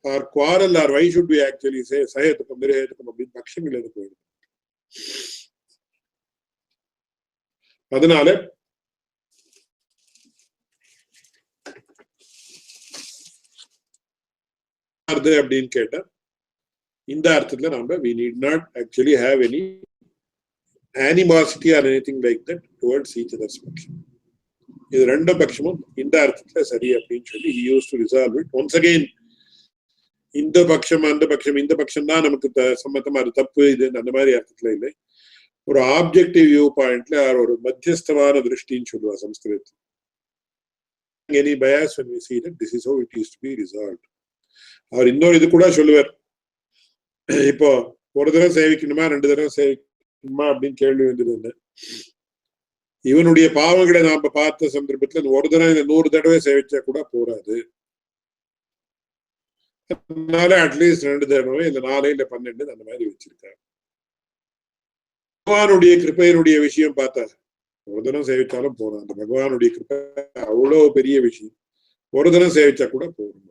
or quarrel, or why should we actually say சஹேதுகம் நிர்ஹேதுகம் அப்படின்னு பட்சங்கள் எது போயிடும். அதனால அப்படின்னு கேட்டா இந்த அர்த்தத்துல நாம we need not actually have any animosity or anything like that towards each other's பட்சம். இது ரெண்டு பட்சமும் இந்த அர்த்தத்துல சரி அப்படின்னு சொல்லி he used to resolve it. Once again இந்த பட்சம் அந்த பட்சம் இந்த பட்சம் தான் நமக்கு சம்மத்தமா அது தப்பு இது அந்த மாதிரி அர்த்தத்துல இல்லை. ஒரு ஆப்ஜெக்டிவ் வியூ பாயிண்ட்ல ஒரு மத்தியஸ்தமான திருஷ்டின்னு சொல்லுவா சம்ஸ்கிருதத்துல. any bias when we see that this is how it is to be resolved. அவர் இன்னொரு இது கூட சொல்லுவார், இப்போ ஒரு தடவை சேவிக்கணுமா 2 தடவை சேவிக்கணுமா அப்படின்னு கேள்வி வந்தது. இவனுடைய பாவங்களை நாம பார்த்த சந்தர்ப்பத்துல ஒரு தடவை 100 தடவை சேவிச்சா கூட போராது. அதனால அட்லீஸ்ட் 2 தடவை இல்ல 4 இல்ல 12 அந்த மாதிரி வச்சிருக்காரு. பகவானுடைய கிருப்பையினுடைய விஷயம் பார்த்தா ஒரு தடவை சேவிச்சாலும் போறோம். அந்த பகவானுடைய கிருப்பை அவ்வளவு பெரிய விஷயம். ஒரு தடவை சேவிச்சா கூட போறோம்.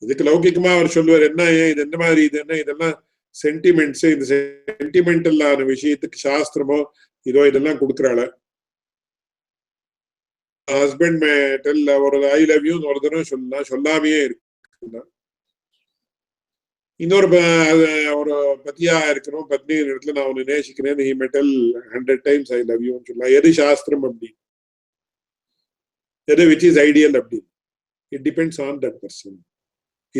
இதுக்கு லௌகிகமா அவர் சொல்லுவார், என்ன இது என்ன மாதிரி, இது என்ன, இதெல்லாம் சென்டிமெண்ட்ஸ், இந்த சென்டிமெண்டலான விஷயத்துக்கு சாஸ்திரமோ இதோ இதெல்லாம் கொடுக்குறாள. ஹஸ்பண்ட் டெல் ஒரு ஐ லவ் யூ ஒரு தடவை சொல்லலாம், சொல்லாமையே இருக்கு. இன்னொரு ஒரு பத்தியா இருக்கிறோம், பத்னி இடத்துல நான் உன்னை நேசிக்கிறேன், he may tell 100 times I love you சொல்லலாம். எது சாஸ்திரம் அப்படி, எது which is ideal அப்படி, it depends on that person.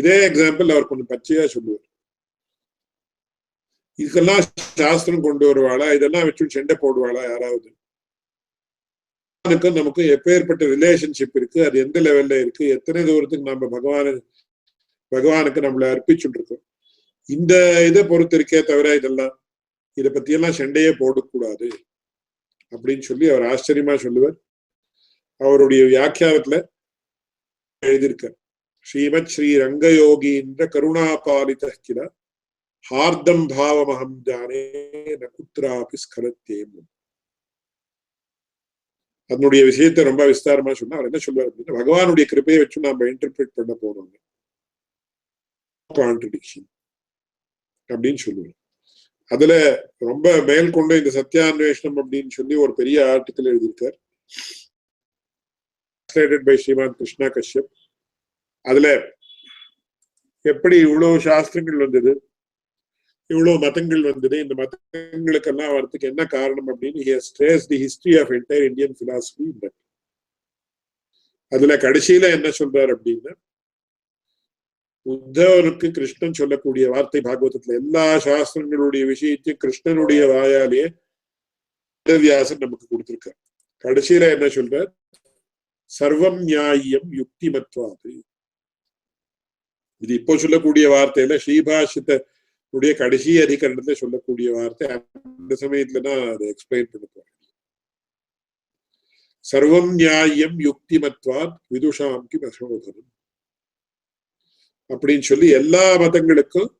இதே எக்ஸாம்பிள் அவர் கொஞ்சம் பச்சையா சொல்லுவார். இதுக்கெல்லாம் சாஸ்திரம் கொண்டு வருவாளா, இதெல்லாம் வச்சு சண்டை போடுவாளா யாராவது? நமக்கு எப்பேற்பட்ட ரிலேஷன்ஷிப் இருக்கு, அது எந்த லெவல்ல இருக்கு, எத்தனை தூரத்துக்கு நம்ம பகவானுக்கு நம்மளை அர்ப்பிச்சுட்டு இருக்கோம், இந்த இதை பொறுத்து இருக்கே தவிர இதெல்லாம் இதை பத்தி எல்லாம் சண்டையே போடக்கூடாது அப்படின்னு சொல்லி அவர் ஆச்சரியமா சொல்லுவார். அவருடைய வியாக்கியானத்துல எழுதியிருக்கார், ஸ்ரீமத் ஸ்ரீ ரங்கயோகீந்திர கருணாபாலித கில ஹார்தம் பாவமஹம் ஜானே ந குத்ராபி ஸ்கலத்யேம். அதனுடைய விஷயத்தை ரொம்ப விஸ்தாரமா சொன்னா அவர் என்ன சொல்வார் அப்படின்னா, பகவானுடைய கிருப்பையை வச்சு நாம இன்டர்பிரேட் பண்ண போறோம், கான்ட்ரடிக்ஷன் அப்படின்னு சொல்லுவார். அதுல ரொம்ப மேல் கொண்டு இந்த சத்தியான்வேஷனம் அப்படின்னு சொல்லி ஒரு பெரிய ஆர்டிக்கல் எழுதியிருக்கார், பை ஸ்ரீமான் கிருஷ்ணா கஷ்யப். அதுல எப்படி இவ்வளவு சாஸ்திரங்கள் வந்தது, இவ்வளவு மதங்கள் வந்தது, இந்த மதங்களுக்கெல்லாம் வரதுக்கு என்ன காரணம் அப்படின்னு he has traced the history of entire Indian philosophy in that. அதுல கடைசியில என்ன சொல்றாரு அப்படின்னா, உத்தவனுக்கு கிருஷ்ணன் சொல்லக்கூடிய வார்த்தை பாகவதத்துல எல்லா சாஸ்திரங்களுடைய விஷயத்தையும் கிருஷ்ணனுடைய வாயாலேயே வேதவியாசன் நமக்கு கொடுத்திருக்கார். கடைசியில என்ன சொல்றார், சர்வம் நியாயம் யுக்தி மத்வாது. இது இப்போ சொல்லக்கூடிய வார்த்தையில ஸ்ரீபாஷ்யத்துடைய கடைசி அதிகரணத்துல சொல்லக்கூடிய வார்த்தை, அந்த சமயத்துல தான் அதை எக்ஸ்பிளைன் பண்ண போறேன். சர்வம் நியாயம் யுக்தி மத்வாத் விதுஷாம் கி அசோதனம் அப்படின்னு சொல்லி எல்லா மதங்களுக்கும்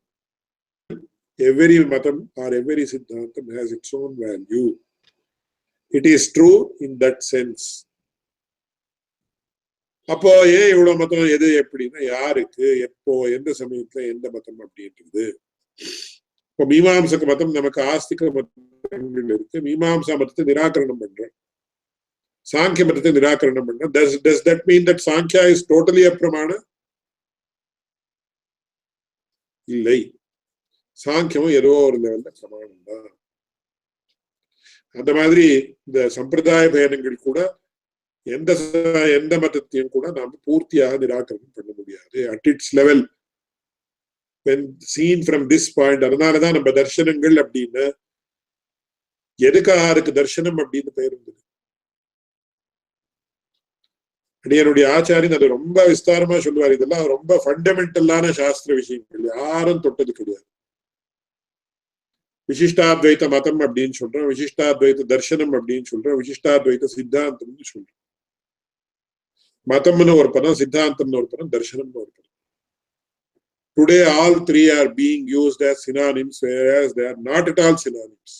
every matam or every siddhantam has its own value. It is true in that sense. அப்போ ஏன் இவ்வளவு மதம், எது எப்படின்னா யாருக்கு எப்போ எந்த சமயத்துல எந்த மதம் அப்படின்றது. இப்போ மீமாம்சக மதம் நமக்கு ஆஸ்திக மதங்கள் இருக்கு, மீமாம்சா மதத்தை நிராகரணம் பண்றோம், சாங்கிய மதத்தை நிராகரணம் பண்றோம். Does that mean that Sankhya is totally a pramana? இல்லை, சாங்கியமும் ஏதோ ஒரு லெவல்ல பிரமாணம் தான். அந்த மாதிரி இந்த சம்பிரதாய பேதங்கள் கூட எந்த மதத்தையும் கூட நாம பூர்த்தியாக நிராகரணம் பண்ண முடியாது at its level when seen from this point. அதனாலதான் நம்ம தர்சனங்கள் அப்படின்னு எதுக்காருக்கு தர்சனம் அப்படின்னு பெயர் இருந்தது. என்னுடைய ஆச்சாரியன் அது ரொம்ப விஸ்தாரமா சொல்லுவார். இதெல்லாம் ரொம்ப ஃபண்டமெண்டலான சாஸ்திர விஷயங்கள், யாரும் தொட்டது கிடையாது. விசிஷ்டாத்வைத மதம் அப்படின்னு சொல்றோம், விசிஷ்டாத்வைத தர்சனம் அப்படின்னு சொல்றோம், விசிஷ்டாத்வைத சித்தாந்தம்னு சொல்றோம். மதம்னு ஒரு பதம், சித்தாந்தம்னு ஒரு பதம், தர்சனம்னு ஒரு பதம். Today all three are being used as synonyms, whereas they are not at all synonyms.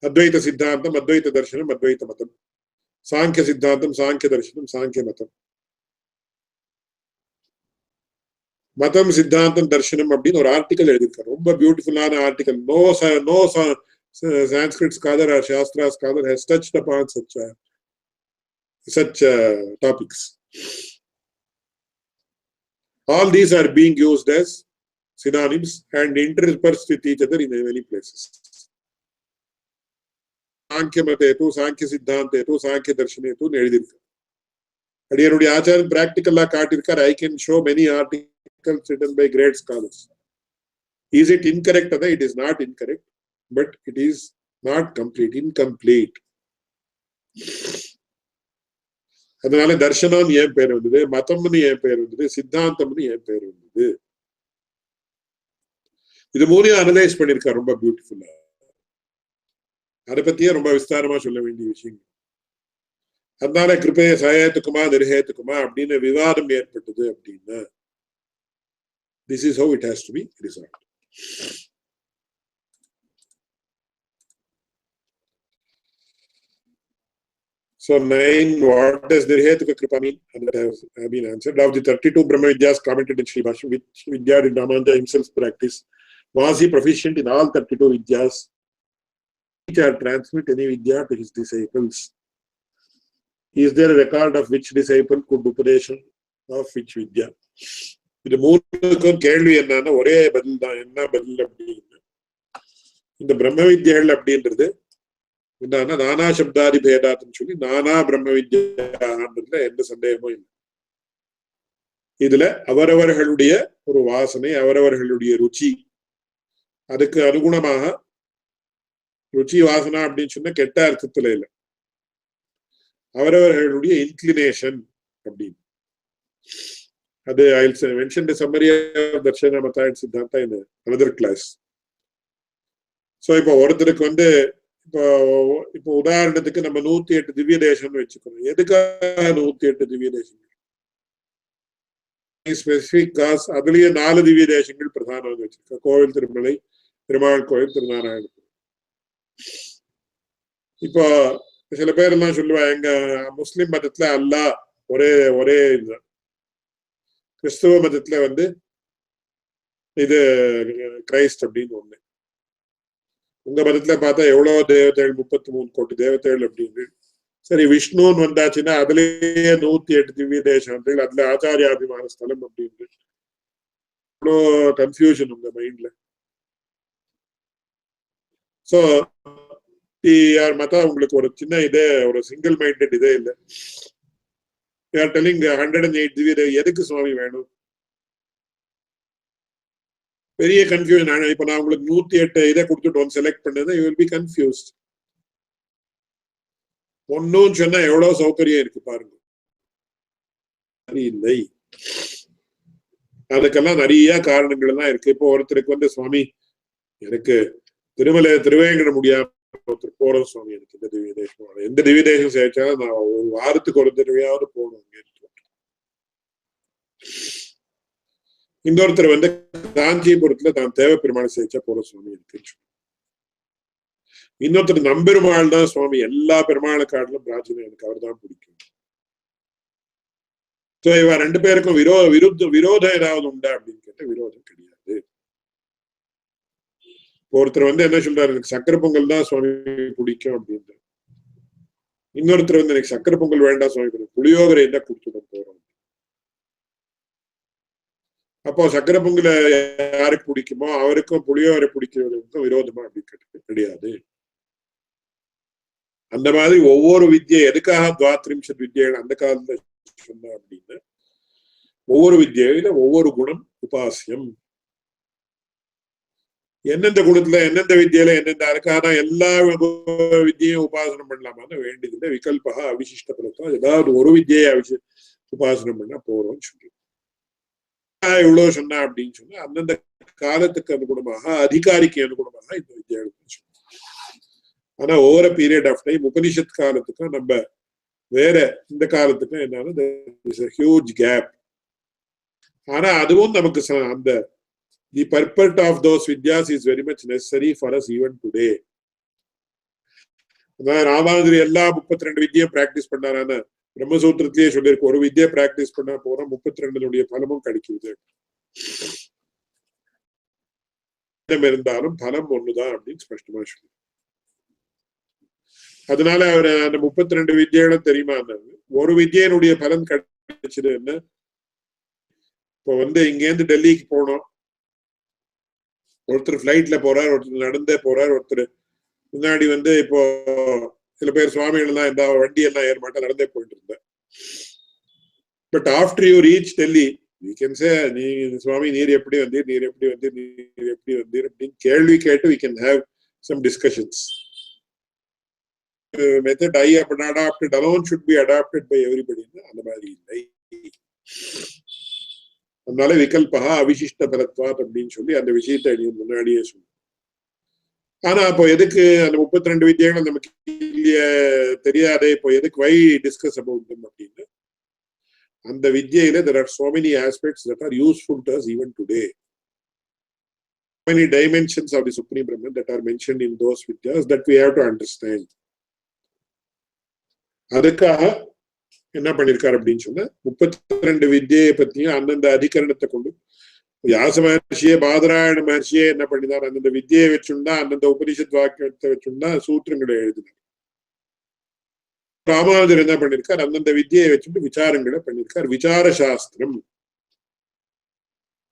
அத்வைத சித்தாந்தம், அத்வைத தர்சனம், அத்வைத மதம். சாங்கிய சித்தாந்தம், சாங்கிய தர்சனம், சாங்கிய மதம். மதம், சித்தாந்தம், தர்சனம் அப்படின்னு ஒரு ஆர்டிக்கல் எழுதியிருக்காரு, ரொம்ப பியூட்டிஃபுல்லான article. No Sanskrit scholar or Shastra scholar has touched upon such topics. All these are being used as synonyms and interspersed with each other in many places. சாங்கிய மதேது, சாங்கிய சித்தாந்தேது, சாங்கிய தர்ஷனேது எழுதியிருக்காரு. அடியனுடைய ஆச்சாரியன் பிராக்டிக்கலா காட்டியிருக்கார். I can show many articles written by great scholars. Is it incorrect? It is not incorrect, but it is not complete, incomplete. அதனால தர்ஷனம்னு ஏன் பேர் வந்தது, மதம்னு ஏன் பேர் வந்தது, சித்தாந்தம்னு ஏன் பேர் வந்தது, இது மூணையும் அனலைஸ் பண்ணிருக்காரு ரொம்ப பியூட்டிஃபுல்லா. அதை பத்தியே ரொம்ப விஸ்தாரமா சொல்ல வேண்டிய விஷயம். அதனால கிருபைய சயத்துக்குமா நிர்ஹேத்துக்குமா அப்படின்னு விவாதம் ஏற்பட்டது அப்படின்னா this is how it has to be resolve. So 9, what does Nirhetuka Kripa mean? And that has been answered. Of the 32 Brahma Vidyas commented in Sribhashyam, which Vidya did Ramanuja himself practice? Was he proficient in all 32 Vidyas? Teach or transmit any Vidya to his disciples? Is there a record of which disciple could Upadesham of which Vidya? இது மூணுக்கும் கேள்வி என்னன்னா ஒரே பதில் தான். என்ன பதில் அப்படின்னு, இந்த பிரம்ம வித்யாள் அப்படின்றது என்னன்னா நானா சப்தாதி பேதாத்துன்னு சொல்லி நானா பிரம்ம வித்யான்றதுல எந்த சந்தேகமும் இல்லை. இதுல அவரவர்களுடைய ஒரு வாசனை, அவரவர்களுடைய ருச்சி, அதுக்கு அனுகுணமாக ருச்சி வாசனா அப்படின்னு சொன்னா கெட்ட அர்த்தத்துல இல்லை, அவரவர்களுடைய இன்க்ளினேஷன் அப்படின்னு. அது I mentioned the summary of Darshana Mata and Siddhanta in another class. So இப்போ ஒருத்தருக்கு இப்போ உதாரணத்துக்கு நம்ம 108 திவ்ய தேசம்னு வச்சுக்கணும். எதுக்காக 108 திவ்ய தேசங்கள்? Specific cause. அதுலயே 4 திவ்ய தேசங்கள் பிரதானம் வச்சிருக்க. கோவில் திருமலை, திருமால் கோவில், திருநாராயணபுரம். இப்போ சில பேர் எல்லாம் சொல்லுவாங்க எங்க முஸ்லிம் மதத்துல அல்லாஹ் ஒரே இதுதான், கிறிஸ்துவ மதத்துல இது கிரைஸ்ட் அப்படின்னு ஒண்ணு, உங்க மதத்துல பார்த்தா எவ்வளவு தேவதைகள், 33 கோடி தேவதைகள் அப்படின்னு. சரி, விஷ்ணுன்னு வந்தாச்சுன்னா அதுலயே 108 திவ்ய தேசங்கள், அதுல ஆச்சாரியாபிமான ஸ்தலம் அப்படின்னு. இவ்வளோ கன்ஃபியூஷன் உங்க மைண்ட்ல. சோ யார் மத்தா உங்களுக்கு ஒரு சின்ன இதே, ஒரு சிங்கிள் மைண்டட் இதே இல்லை. யார் டெல்லிங் 108 திவ்ய எதுக்கு சுவாமி வேணும்? பெரிய கன்ஃபியூஷன். இப்ப நான் உங்களுக்கு 108 இதை கொடுத்துட்டு செலக்ட் பண்ணது, யூ வில் பி கன்ஃபியூஸ்ட். ஒன்னும் சொன்னா எவ்வளவு சௌகரியம் இருக்கு பாருங்க. இல்லை, அதுக்கெல்லாம் நிறைய காரணங்கள் எல்லாம் இருக்கு. இப்போ ஒருத்தருக்கு சுவாமி எனக்கு திருவேங்கட முடியாம ஒருத்தர் போறோம் சுவாமி, எனக்கு இந்த திவ்ய தேசம், எந்த திவ்ய தேசம் சேர்த்தாலும் நான் ஒரு வாரத்துக்கு ஒரு தடவையாவது போகணும். இன்னொருத்தர் காஞ்சிபுரத்துல தான் தேவ பெருமாள் சேர்ச்சா போற சுவாமி இருக்கு. இன்னொருத்தர் நம்பெருமாள் தான் சுவாமி, எல்லா பெருமாளை காட்டிலும் பிராச்சீனம், எனக்கு அவர் தான் பிடிக்கும். இவ ரெண்டு பேருக்கும் விரோதம் ஏதாவது உண்டா அப்படின்னு கேட்ட விரோதம் கிடையாது. ஒருத்தர் என்ன சொல்றாரு, எனக்கு சக்கரை பொங்கல் தான் சுவாமி பிடிக்கும் அப்படின்னு. இன்னொருத்தர் எனக்கு சக்கரை பொங்கல் வேண்டாம் சுவாமி, புளியோகரை என்ன கொடுத்துட போறோம். அப்போ சக்கரை பொங்கல யாருக்கு பிடிக்குமோ அவருக்கும் புளியோகரை பிடிக்கிறவருக்கும் விரோதமா அப்படின்னு கிடையாது. அந்த மாதிரி ஒவ்வொரு வித்யை எதுக்காக 23 வித்யைகள் அந்த காலத்துல சொன்ன அப்படின்னு, ஒவ்வொரு வித்யில ஒவ்வொரு குணம் உபாசியம். எந்தெந்த குணத்துல எந்தெந்த வித்யில எந்தெந்த, அதுக்காக எல்லா வித்தியையும் உபாசனம் பண்ணலாமான்னு வேண்டியதில்லை. விகல்பா அவிசிஷ்ட பலத்தம், ஏதாவது ஒரு வித்யை உபாசனம் பண்ணா போறோம்னு சொல்லி இவ்வளவு சொன்னா அப்படின்னு சொன்னா அந்தந்த காலத்துக்கு அனுகுணமாக, அதிகாரிக்கு அனுகுணமாக இந்த வித்யாளுக்கு சொன்னோம். ஆனா ஓவர பீரியட் ஆஃப் டைம் உபனிஷத் காலத்துக்கும் நம்ம வேற இந்த காலத்துக்கும் என்னன்னா ஹியூஜ் கேப். ஆனா அதுவும் நமக்கு அந்த the purport of those vidyas is very much necessary for us even today. Ramanujar எல்லா 32 வித்தியை பிராக்டிஸ் பண்ணாரான பிரம்மசூத்திரத்திலேயே சொல்லியிருக்கு. ஒரு வித்தியை பிராக்டிஸ் பண்ணா போறோம், 32 பலமும் கிடைக்குது. இருந்தாலும் பலம் ஒண்ணுதான் அப்படின்னு ஸ்பஷ்டமா சொல்லு. அதனால அவர் அந்த 32 வித்தியைகளும் தெரியுமா, ஒரு வித்தியனுடைய பலன் கிடைச்சது என்ன? இப்போ இங்க இருந்து டெல்லிக்கு போனோம், ஒருத்தர் பிளைட்ல போறார், ஒருத்தர் நடந்தே போறார், ஒருத்தர் முன்னாடி இப்போ சில பேர் சுவாமிகள் எல்லாம் இந்த வண்டி எல்லாம் ஏற மாட்டா நடந்தே போயிட்டு இருந்தேன். But after you reach Delhi we can say, நீ சுவாமி நீர் எப்படி வந்தீர், நீர் எப்படி வந்தீர், நீர் எப்படி வந்தீர் அப்படின்னு கேள்வி கேட்டு we can have some discussions. method I have adopted alone should be adopted by everybody. அந்த மாதிரி இல்லை. அதனால விகல்பா அவிசிஷ்ட பலத்வாத் அப்படின்னு சொல்லி அந்த விஷயத்தை முன்னாடியே சொல்லு. ஆனா அப்போ எதுக்கு அந்த 32 வித்தியைகள் நமக்கு தெரியாதே, இப்போ எதுக்கு வை டிஸ்கஸ் அபவுட் them அப்படின்னு. அந்த வித்யையில there are so many aspects that are useful to us even today. Many dimensions of the Supreme Brahman that are mentioned in those vidyas that we have to understand. அதுக்காக என்ன பண்ணிருக்காரு அப்படின்னு சொன்னா 32 வித்யை பத்தியும் அந்தந்த அதிகரணத்தை கொண்டு வியாச மகர்ஷியே பாதராயண மகர்ஷியே என்ன பண்ணினார், அந்தந்த வித்தியை வச்சுண்டா அந்தந்த உபனிஷத் வாக்கியத்தை வச்சுண்டா சூத்திரங்களை எழுதினார். ராமானுஜர் என்ன பண்ணிருக்கார், அந்தந்த வித்தியை வச்சுட்டு விசாரங்களை பண்ணிருக்கார், விசார சாஸ்திரம்.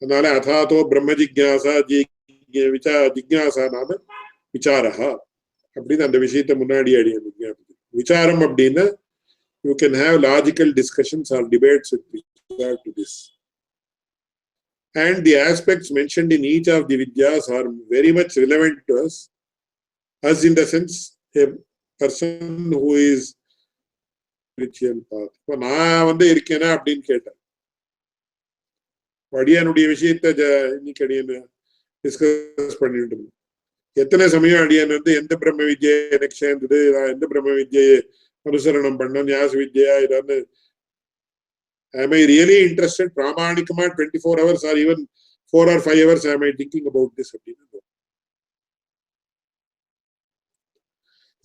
அதனால அதாதோ பிரம்ம ஜிக்யாசா ஜிக்யாசா நாம விசாரஹா அப்படின்னு அந்த விஷயத்தை முன்னாடி அடி விசாரம் அப்படின்னா you can have logical discussions or debates with regard to this. And the aspects mentioned in each of the vidyas are very much relevant to us in the sense a person who is spiritual path. இப்போ நான் வந்து இருக்கேனா அப்படின்னு கேட்டேன். அடியானுடைய விஷயத்தை இன்னைக்கு அடியன் டிஸ்கஸ் பண்ணிட்டு இருந்தேன். எத்தனை சமயம் அடியான் வந்து எந்த பிரம்ம வித்யை எனக்கு சேர்ந்தது, எந்த பிரம்ம வித்யை அனுசரணம் பண்ண, ஞாச வித்யா ஏதாவது am I really interested பிராமாணிகமா 24 hours or even 4 or 5 hours am I thinking about this அப்படின்னு.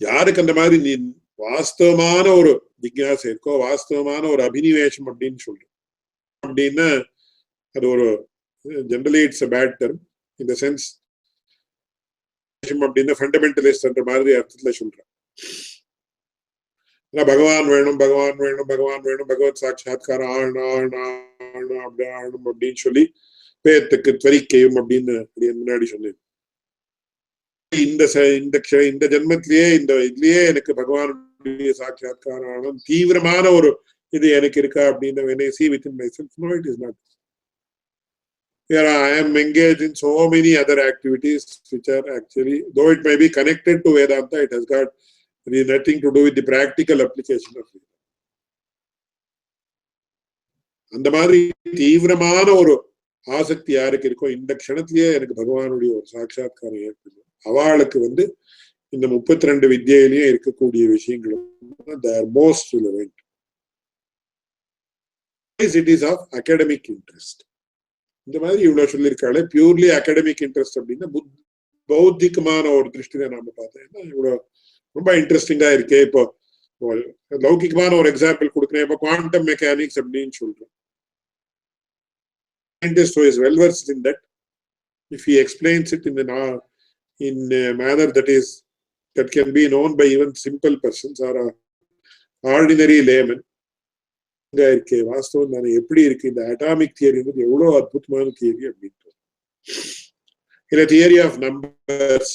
யாருக்கு அந்த மாதிரி நீ வாஸ்தவமான ஒரு ஜிக்யாசை இருக்கோ, வாஸ்தவமான ஒரு அபினிவேஷம் அப்படின்னு சொல்றோம் அப்படின்னா அது ஒரு generally it's a bad term in the sense அப்படின்னா ஃபண்டமெண்டலிஸ்ட்ன்ற மாதிரி அர்த்தத்துல சொல்றேன். பகவான் வேணும் பகவான் வேணும் பகவான் வேணும், பகவத் சாட்சாத்காரம் ஆகணும் அப்படி ஆகணும் அப்படின்னு சொல்லி பேத்துக்கு துவரிக்கையும் அப்படின்னு முன்னாடி சொன்னேன். இந்த ஜென்மத்திலேயே இந்த இதுலயே எனக்கு பகவானுடைய சாட்சாத்காரம் ஆகணும் தீவிரமான ஒரு இது எனக்கு இருக்கா அப்படின்னு when I see within myself, no, it is not. Here I am engaged in so many other activities which are actually, though it may be connected to Vedanta, it has got nothing to do with the practical application of it. அந்த மாதிரி தீவிரமான ஒரு ஆசக்தி யாருக்கு இருக்கோ, இந்த க்ஷணத்திலேயே எனக்கு பகவானுடைய ஒரு சாட்சாத்காரம் ஏற்படும், அவளுக்கு வந்து இந்த 32 வித்யிலேயே இருக்கக்கூடிய விஷயங்களும் they are most relevant. It is of academic interest. இந்த மாதிரி இவ்வளவு சொல்லியிருக்காளே பியூர்லி அகாடமிக் இன்ட்ரெஸ்ட் அப்படின்னா பௌத்திகமான ஒரு திருஷ்டியில நாம பார்த்தோம்னா இவ்வளவு ரொம்ப இன்ட்ரெஸ்டிங்கா இருக்கே. இப்போ லௌகிகமான ஒரு எக்ஸாம்பிள் கொடுக்குறேன். இப்போ குவாண்டம் மெக்கானிக்ஸ் அப்படின்னு சொல்றோம். Scientist who is well versed in that, if he explains it in a manner that can be known by even simple persons or ordinary laymen, இருக்கே வாஸ்தவம் தானே எப்படி இருக்கு இந்த அட்டாமிக் தியரி வந்து எவ்வளவு அற்புதமான தியரி அப்படின்ட்டு. இல்ல தியரி ஆஃப் நம்பர்ஸ்,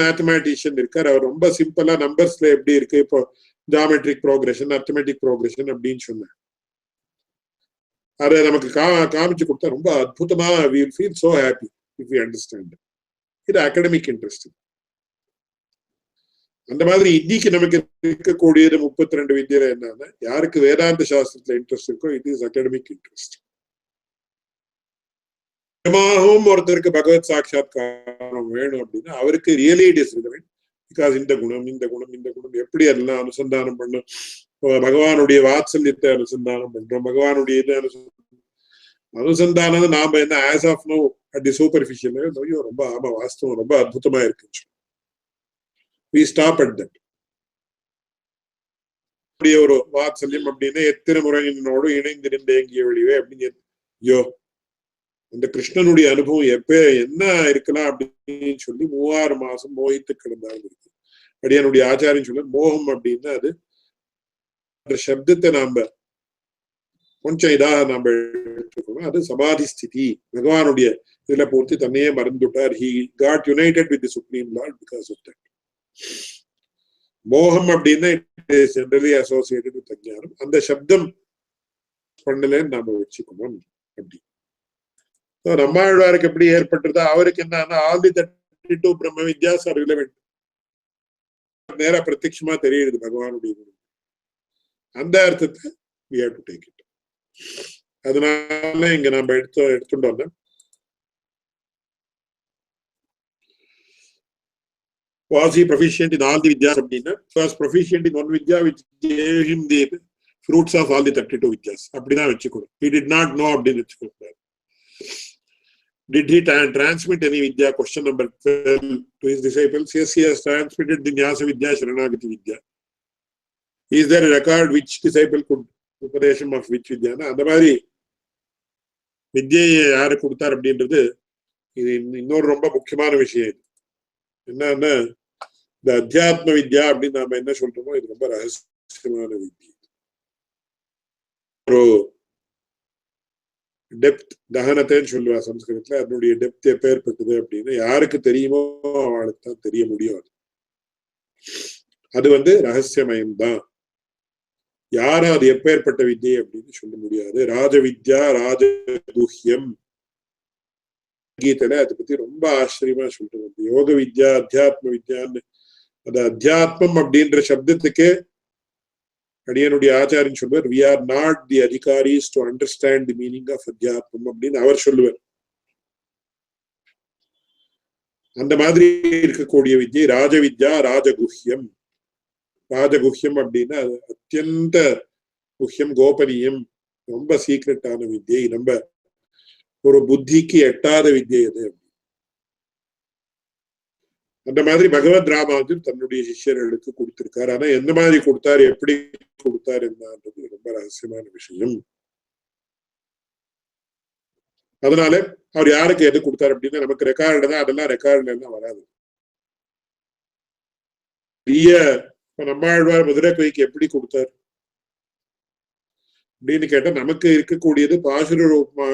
மேத்தமேட்டிஷியன் இருக்கார், அவர் ரொம்ப சிம்பிளா நம்பர்ஸ்ல எப்படி இருக்கு, இப்போ ஜியோமெட்ரிக் ப்ரோக்ரஷன் அர்த்தமெட்டிக் ப்ரோக்ரஷன் அப்படின்னு சொன்னார். அதை நமக்கு காமிச்சு கொடுத்தா ரொம்ப அற்புதமா we will feel so happy if we understand. இது அகாடமிக் இன்ட்ரெஸ்ட். அந்த மாதிரி இன்னைக்கு நமக்கு இருக்கக்கூடியது 32 வித்யில என்னன்னா, யாருக்கு வேதாந்த சாஸ்திரத்துல இன்ட்ரெஸ்ட் இருக்கோ இட் இஸ் அகாடமிக் இன்ட்ரெஸ்ட். ஒருத்தருக்கு பகவத் சாட்சாத்காரம் வேணும் அப்படின்னா அவருக்கு really it is relevant. Because இந்த குணம் எப்படி எல்லாம் அனுசந்தானம் பண்ணும், பகவானுடைய வாத்சல்யத்தை அனுசந்தானம் பண்றோம், பகவானுடைய இது அனுசந்தானம் நாம என்ன as of now at the superficial ரொம்ப ஆமா வாஸ்தவம் ரொம்ப அற்புதமா இருக்கு. We stop at that. ஒரு வாத்சல்யம் அப்படின்னா எத்தனை முறை என்னோடு இணைந்திருந்த எங்கிய வெளியே அப்படின்னு ஐயோ அந்த கிருஷ்ணனுடைய அனுபவம் என்ன இருக்கலாம் அப்படின்னு சொல்லி 3000 மாசம் மோகித்து கிடந்தாலும் இருக்கு. அடியானுடைய ஆச்சாரியம் சொல்ல மோகம் அப்படின்னா அது சப்தத்தை நாம கொஞ்சம் இதாக நாம எடுத்துக்கணும். அது சமாதி ஸ்திதி. பகவானுடைய இதுல பூர்த்தி தன்னையே மறந்துட்டார். He got united with the Supreme Lord because of that. மோகம் அப்படின்னா it is generally associated with அஜ்ஞானம். அந்த சப்தம் பண்ணலன்னு நாம வச்சுக்கணும். அப்படி நம்மாழ்வாருக்கு எப்படி ஏற்பட்டதோ அவருக்கு என்னன்னா ஆல் தி 32 பிரம்ம வித்யாஸ் ஆர் ரிலவென்ட். நேரா பிரத்யட்சமா தெரியுது பகவானுடைய குணம். அந்த அர்த்தத்தை we have to take it. அதனால இங்க நம்ம எடுத்துட்டோம்னா was he proficient in all the vidyas அப்படின்னா was proficient in one vidya which gave him the fruits of all the 32 vidyas அப்படிதான் வச்சுக்கணும். He did not know அப்படின்னு வச்சுக்கணும். Did he transmit any vidya? Question number 12 to his disciples. Yes, he has transmitted the Nyasa Vidya, Sharanagati Vidya. Is there a record which disciple could upadesham of which vidya? அந்த மாதிரி வித்யை யாரு கொடுத்தார் அப்படின்றது இது இன்னொரு ரொம்ப முக்கியமான விஷயம். என்னன்னா இந்த அத்தியாத்ம வித்யா அப்படின்னு நாம என்ன சொல்றோமோ இது ரொம்ப ரகசியமான வித்யை. ஒரு டெப்த் தகனத்தைன்னு சொல்லுவா சம்ஸ்கிருதத்துல. அதனுடைய டெப்த் எப்பேற்பட்டது அப்படின்னு யாருக்கு தெரியுமோ அவளுக்கு தான் தெரிய முடியும். அது ரகசியமயம்தான். யாரும் அது எப்பேற்பட்ட வித்யை அப்படின்னு சொல்ல முடியாது. ராஜ வித்யா ராஜகுஹ்யம் கீதையில அதை பத்தி ரொம்ப ஆச்சரியமா சொல்றது. யோக வித்யா அத்தியாத்ம வித்யான்னு அது அத்தியாத்மம் அப்படின்ற சப்தத்துக்கே அடியனுடைய ஆச்சாரியன் சொல்வார், we are not the adhikaris to understand the meaning of adhyatmam அப்படின்னு அவர் சொல்லுவார். அந்த மாதிரி இருக்கக்கூடிய வித்யை ராஜவித்யா ராஜகுஹ்யம். ராஜகுஹ்யம் அப்படின்னா அத்தியந்த குஹ்யம் கோபனீயம், ரொம்ப சீக்ரெட்டான வித்யை, நம்ம ஒரு புத்திக்கு எட்டாத வித்யை அது. அந்த மாதிரி பகவத் ராமானுஜர் தன்னுடைய சிஷ்யர்களுக்கு கொடுத்திருக்காரு. ஆனா எந்த மாதிரி கொடுத்தாரு, எப்படி கொடுத்தாரு என்னன்றது ரொம்ப ரகசியமான விஷயம். அதனால அவர் யாருக்கு எது கொடுத்தாரு அப்படின்னா நமக்கு ரெக்கார்டு தான், அதெல்லாம் ரெக்கார்டுல எல்லாம் வராது. நம்மாழ்வார் மதுரை கைக்கு எப்படி கொடுத்தார் அப்படின்னு கேட்டா நமக்கு இருக்கக்கூடியது பாசுர ரூபமா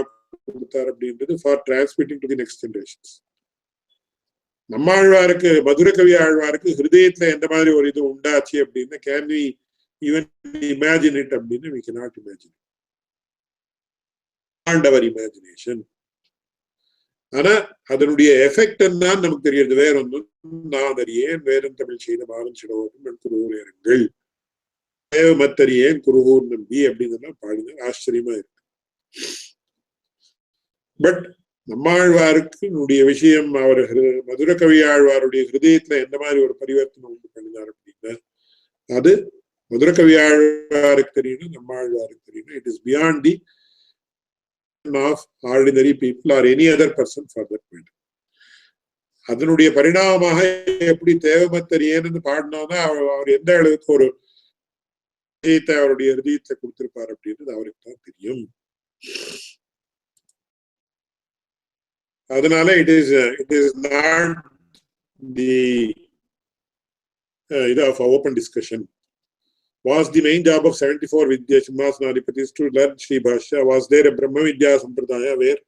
கொடுத்தார் அப்படின்றது for transmitting to the next generations. நம்மாழ்வாருக்கு மதுரை கவி ஆழ்வாருக்கு ஹிருதயத்துல எந்த மாதிரி ஒரு இது உண்டாச்சு அப்படின்னு can we even imagine it அப்படின்னு we cannot imagine. beyond our imagination. ஆனா அதனுடைய எஃபெக்ட் என்னன்னு நமக்கு தெரியுது. வேற ஒன்றும் நான் அறியேன் வேறன் தமிழ் செய்த மாறன் சிடவோரும் குருவூரங்கள் மத்தறியேன் குருகூர் நம்பி அப்படின்னு பாடின ஆச்சரியமா இருக்கு. பட் நம்மாழ்வாருக்கு விஷயம் அவர் மதுரை கவி ஆழ்வாருடைய ஹிருதயத்துல எந்த மாதிரி ஒரு பரிவர்த்தனை உண்டு பண்ணினார் அப்படின்னா அது மதுரை கவி ஆழ்வாருக்கு தெரியணும், நம்மாழ்வாருக்கு தெரியணும். It is beyond the of ordinary people or any other person for that matter. அதனுடைய பரிணாமமாக எப்படி தேவமத்தரியேன்னு பாடினோம்னா அவர் எந்த அளவுக்கு ஒரு அவருடைய ஹிருதயத்தை கொடுத்திருப்பார் அப்படின்றது அவருக்கு தான் தெரியும். அதனால it is not the of open discussion. Was the main job of 74 Vidya Simhasanadipatis to learn Sribhashya? Was there a Brahma Vidya Sampradaya where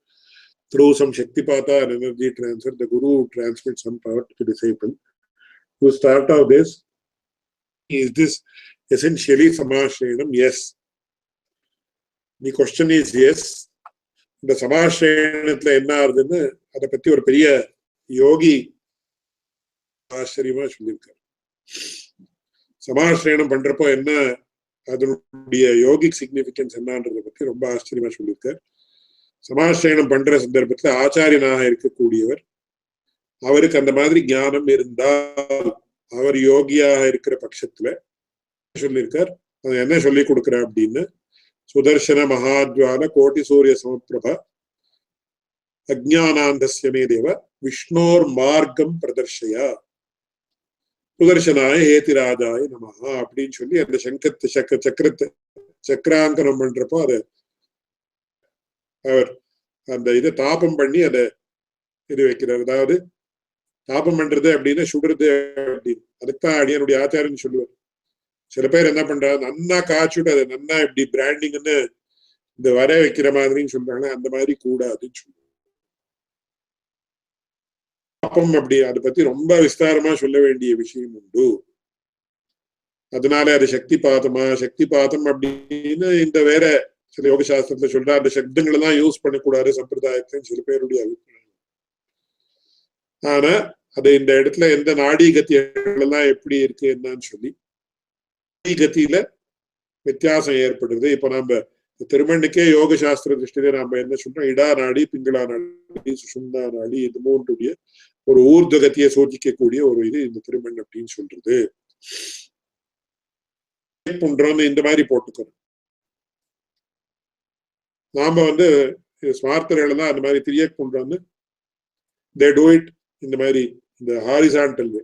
through some Shaktipata and energy transfer the Guru transmits some power to the disciple? To start off this, is this essentially Samashrenam? Yes. The question is yes. The Samashrenatla enna arudhu adha patti or periya yogi ஆச்சரியமா சொல்லியிருக்கார். சமாஸ்ரயணம் பண்றப்போ என்ன அதனுடைய yogic significance என்னன்றதை பத்தி ரொம்ப ஆச்சரியமா சொல்லியிருக்கார். சமாஸ்ரயணம் பண்ற சந்தர்ப்பத்துல ஆச்சாரியனாக இருக்கக்கூடியவர் அவருக்கு அந்த மாதிரி ஞானம் இருந்தால் அவர் யோகியாக இருக்கிற பட்சத்துல சொல்லியிருக்கார். அது என்ன சொல்லி கொடுக்குற அப்படின்னு சுதர்சன மகாத்வால கோட்டி சூரிய சமப்பிரபா அஜ்ஞானாந்தஸ்யமே தேவ விஷ்ணோர் மார்க்கம் பிரதர்ஷயா சுதர்சனாய ஏதிராஜாய நமஹா அப்படின்னு சொல்லி அந்த சக்கரத்தை சக்கராங்கனம் பண்றப்போ அதை அவர் அந்த இதை தாபம் பண்ணி அதை இது வைக்கிறார். அதாவது தாபம் பண்றது அப்படின்னா சுடுறது அப்படின்னு. அதுக்குதான் அடியனுடைய ஆச்சாரியன்னு சொல்லுவார். சில பேர் என்ன பண்றாங்க, நன்னா காய்ச்சுட்டு அதை நன்னா இப்படி பிராண்டிங்னு இந்த வர வைக்கிற மாதிரின்னு சொல்றாங்க. அந்த மாதிரி கூடாதுன்னு சொல்லுவாங்க. அப்படி அதை பத்தி ரொம்ப விஸ்தாரமா சொல்ல வேண்டிய விஷயம் உண்டு. அதனால அது சக்தி பாதம் அப்படின்னு இந்த வேற சில யோக சாஸ்திரத்துல சொல்ற அந்த சப்தங்களை எல்லாம் யூஸ் பண்ணக்கூடாது சம்பிரதாயத்தின் சில பேருடைய அபிப்பிராயம். ஆனா அது இந்த இடத்துல எந்த நாடி கத்திகள் எல்லாம் எப்படி இருக்கு என்னன்னு சொல்லி கத்தியில வித்தியாசம் ஏற்படுது. இப்ப நம்ம திருமண்ணுக்கே யோக சாஸ்திர திருஷ்டியில நாம என்ன சொல்றோம், இடா நாடி, பிங்களா நாடி, சுஷும்னா நாடி, இது மூன்றுடைய ஒரு ஊர்த கத்தியை சூச்சிக்கக்கூடிய ஒரு இது இந்த திருமண் அப்படின்னு சொல்றது. புன்றோம்னு இந்த மாதிரி போட்டுக்கிறோம். நாம ஸ்மார்த்தர்கள் தான் அந்த மாதிரி திரியக் புன்றோம்னு they do it இந்த மாதிரி இந்த ஹாரிசான்டல் வே.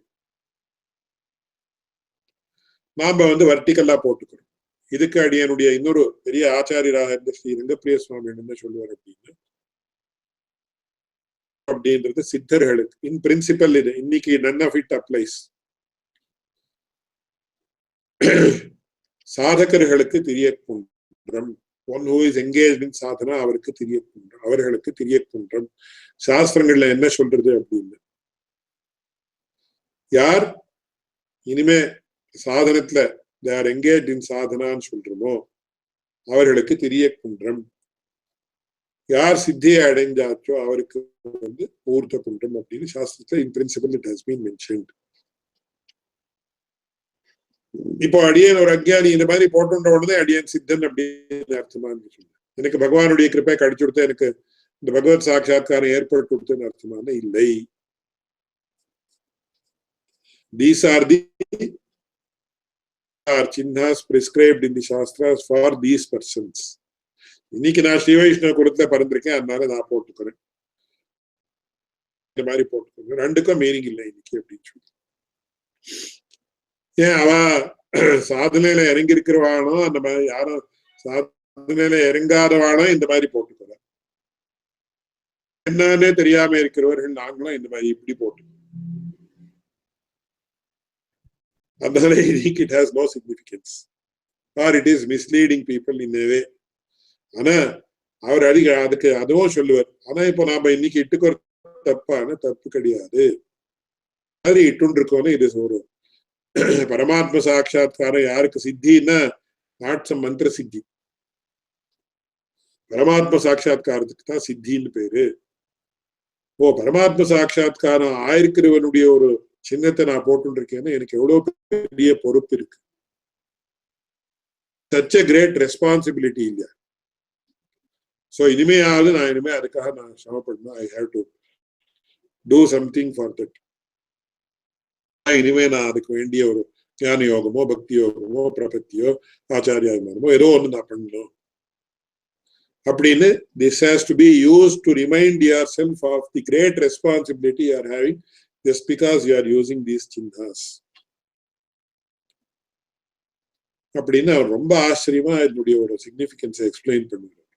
நாம வர்டிகல்லா போட்டுக்கிறோம். இதுக்கு அடியனுடைய இன்னொரு பெரிய ஆச்சாரியராக இருந்த ஸ்ரீ ரங்கப்பிரிய சுவாமி என்ன சொல்லுவார் அப்படின்றது சித்தர்களுக்கு இன் பிரின்சிபல் இது. இன்னைக்கு நன் ஆஃப் இட் அப்ளைஸ். சாதகர்களுக்கு திரியக்குன்றம், one who is engaged in sadhana அவருக்கு திரியக்குன்றம், அவர்களுக்கு திரியக்குன்றம். சாஸ்திரங்கள்ல என்ன சொல்றது அப்படின்னு, யார் இனிமே சாதனத்துல they are engaged in சாதனான்னு சொல்றோமோ அவர்களுக்கு திரியக்குன்றம். யார் சித்தியை அடைஞ்சாச்சோ அவருக்கு ஊர்த்த குன்றம் அப்படின்னு சாஸ்திரத்துல in principle it has been mentioned. இப்போ அடியன் ஒரு அக்ஞானி இந்த மாதிரி போட்டுன்ற உடனே அடியன் சித்தன் அப்படின்னு அர்த்தமா சொல்லுங்க. எனக்கு பகவானுடைய கிருப்பை கடிச்சு கொடுத்த, எனக்கு இந்த பகவத் சாட்சாத்காரம் ஏற்பட்டு கொடுத்தன்னு அர்த்தமான இல்லை. These are the chinnahs prescribed in the shastras for these persons. இன்னைக்கு நான் ஸ்ரீ வைஷ்ணவ குலத்துல பிறந்திருக்கேன், அதனால நான் போட்டுக்கிறேன், இந்த மாதிரி போட்டுக்கிறேன். ரெண்டுக்கும் மீனிங் இல்லை இன்னைக்கு அப்படின்னு சொல்லி. ஏன் அவ சாதனையில இறங்கி இருக்கிறவானோ அந்த மாதிரி, யாரும் சாதனையில இறங்காதவானோ இந்த மாதிரி போட்டுக்கிற, என்னன்னே தெரியாம இருக்கிறவர்கள் நாங்களும் இந்த மாதிரி இப்படி போட்டு, அதனால it has no significance or it is misleading people in a way. ஆனா அவர் அதுக்கு அதுவும் சொல்லுவார். ஆனா இப்போ நாம இன்னைக்கு இட்டுக்கு தப்பான தப்பு கிடையாது, அது இட்டுன்னு இருக்கோன்னு இது ஒரு பரமாத்ம சாட்சா்காரம் யாருக்கு சித்தின்னா நாட் சம் மந்திர சித்தி, பரமாத்ம சாட்சா்காரத்துக்கு தான் சித்தின்னு பேரு. ஓ பரமாத்ம சாட்சா்காரம் ஆயிருக்கிறவனுடைய ஒரு சின்னத்தை நான் போட்டு இருக்கேன்னு எனக்கு எவ்வளவு பெரிய பொறுப்பு இருக்கு. such a great responsibility இல்லையா? சோ இனிமையாவது நான் இனிமே அதுக்காக நான் சமப்படணும். I have to do something for that. இனிமே நான் அதுக்கு வேண்டிய ஒரு ஞான யோகமோ பக்தி யோகமோ பிரபத்தியோ ஆச்சாரியாயமானமோ ஏதோ ஒண்ணு நான் பண்ணணும் அப்படின்னு. this has to be used to remind yourself of the great responsibility you are having just because you are using these chinnahas அப்படின்னு அவர் ரொம்ப ஆச்சரியமா என்னுடைய ஒரு சிக்னிபிகன்ஸை எக்ஸ்பிளைன் பண்ணுவார்.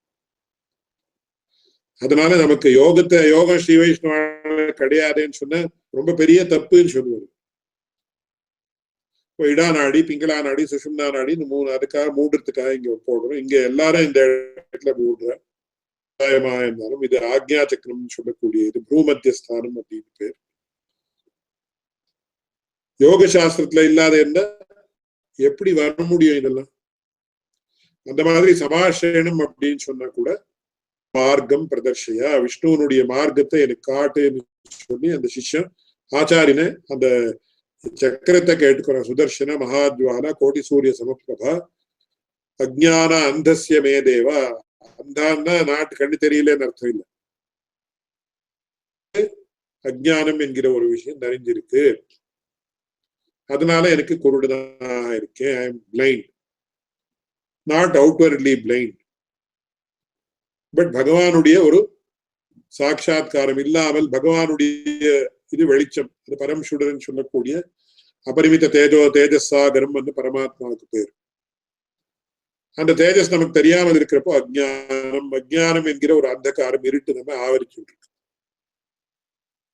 அதனால நமக்கு யோகம் ஸ்ரீ வைஷ்ணவ கிடையாதுன்னு சொன்ன ரொம்ப பெரிய தப்புன்னு சொல்லுவாரு. இடா நாடி, பிங்களா நாடி, சுஷும்னா நாடி, இந்த மூணு அதுக்காக மூடுறதுக்காக இங்க போடுறோம். இங்க எல்லாரும் இந்த இடத்துல மூடுற இருந்தாலும் இது ஆக்ஞா சக்கரம் சொல்லக்கூடிய இது பூமத்தியஸ்தானம் அப்படின்னு பேர். யோக சாஸ்திரத்துல இல்லாத என்ன எப்படி வர முடியும் இதெல்லாம்? அந்த மாதிரி சபாஷேனம் அப்படின்னு சொன்னா கூட மார்க்கம் பிரதர்ஷையா, விஷ்ணுவனுடைய மார்க்கத்தை எனக்கு காட்டுன்னு சொல்லி அந்த சிஷ்யன் ஆச்சாரியனை அந்த சக்கரத்தை கேட்டுக்கிறான். சுதர்சன மகாத்வானா கோட்டி சூரிய சமப்பிரபா அஜ்ஞான அந்தஸ்ய மே தேவா. அந்தான்னா நாட்டு கண்ணு தெரியலன்னு அர்த்தம் இல்லை, அஜ்ஞானம் என்கிற ஒரு விஷயம் தெரிஞ்சிருக்கு, அதனால எனக்கு குருடனாக இருக்கேன். I am blind, not outwardly blind, but பகவானுடைய ஒரு சாட்சா்காரம் இல்லாமல் பகவானுடைய இது வெளிச்சம், அது பரம்சுடரன் சொல்லக்கூடிய அபரிமித தேஜஸாகரம் வந்து பரமாத்மாவுக்கு பேர். அந்த தேஜஸ் நமக்கு தெரியாமல் இருக்கிறப்போ அஜ்ஞானம் என்கிற ஒரு அந்தகாரம் இருட்டு நம்ம ஆவரிச்சுட்டு இருக்கு.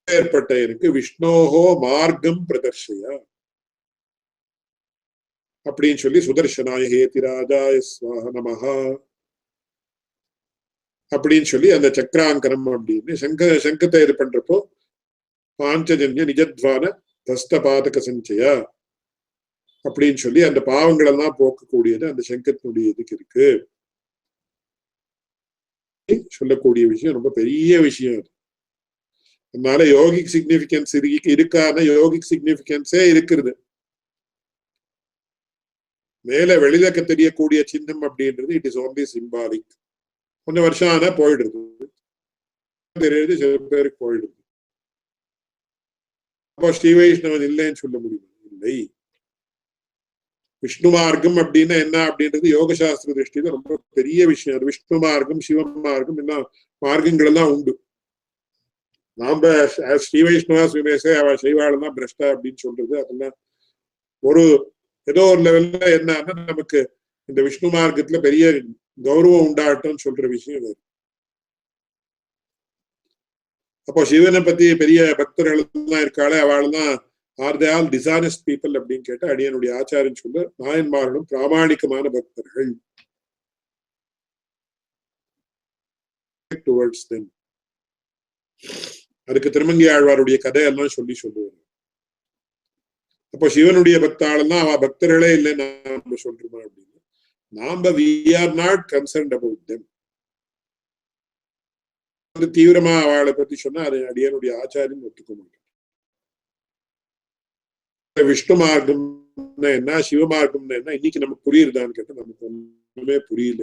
ஏற்பட்ட எனக்கு விஷ்ணோஹோ மார்க்கம் பிரதர்ஷயா அப்படின்னு சொல்லி சுதர்சனாய ஹேதிராஜாய ஸ்வாஹ நமஹா அப்படின்னு சொல்லி அந்த சக்கராங்கரம் அப்படின்னு சங்கத்தை இது பண்றப்போ பாஞ்சஜன்ய நிஜத்வான தஸ்தபாதக சஞ்சயா அப்படின்னு சொல்லி அந்த பாவங்கள் எல்லாம் போக்கக்கூடியது அந்த சங்கத்தினுடைய இதுக்கு இருக்கு சொல்லக்கூடிய விஷயம் ரொம்ப பெரிய விஷயம். அது அதனால யோகிக் சிக்னிபிகன்ஸ் இருக்கான யோகிக் சிக்னிபிகன்ஸே இருக்கிறது. மேல வெளியில தெரியக்கூடிய சின்னம் அப்படின்றது இட் இஸ் ஓன்லி சிம்பாலிக். கொஞ்சம் வருஷம் ஆனா போயிடுறது, தெரியுது, சில பேருக்கு போயிடுது. அப்போ ஸ்ரீ வைஷ்ணவன் இல்லைன்னு சொல்ல முடியும்? இல்லை. விஷ்ணு மார்க்கம் அப்படின்னா என்ன அப்படின்றது யோக சாஸ்திர திருஷ்டியில ரொம்ப பெரிய விஷயம். அது விஷ்ணு மார்க்கம், சிவ மார்க்கம், எல்லாம் மார்க்கங்கள் எல்லாம் உண்டு. நாம ஸ்ரீ வைஷ்ணவா ஸ்ரீமேசே அவ செய்வாள் தான் பிரஷ்டா அப்படின்னு சொல்றது அதெல்லாம் ஒரு ஏதோ ஒரு லெவல்ல என்னன்னா நமக்கு இந்த விஷ்ணு மார்க்கத்துல பெரிய கௌரவம் உண்டாட்டும் சொல்ற விஷயம் வேறு. அப்போ சிவனை பத்தி பெரிய பக்தர்கள் எல்லாம் இருக்காளே, அவள் தான் ஆர் தே ஆல் டிசானஸ்ட் பீப்புள் அப்படின்னு கேட்டா அடியனுடைய ஆச்சாரியன் சொல்ல நாயன்மார்களும் பிராமணிகமான பக்தர்கள் டுவர்ட்ஸ் தெம். அதுக்கு திருமங்கி ஆழ்வாருடைய கதையெல்லாம் சொல்லுவாங்க. அப்போ சிவனுடைய பக்தாளெல்லாம் அவ பக்தர்களே இல்லைன்னு நாம சொல்றோமா அப்படின்னு? நாம we are not concerned about them. தீவிரமா அவளை பத்தி சொன்னா அது அடியனுடைய ஆச்சாரியன் ஒத்துக்க மாட்டேன். விஷ்ணு மார்க்கம் என்ன, சிவ மார்க்கம் என்ன இன்னைக்கு நமக்கு புரியுதான்னு கேட்டா நமக்கு ஒண்ணுமே புரியல.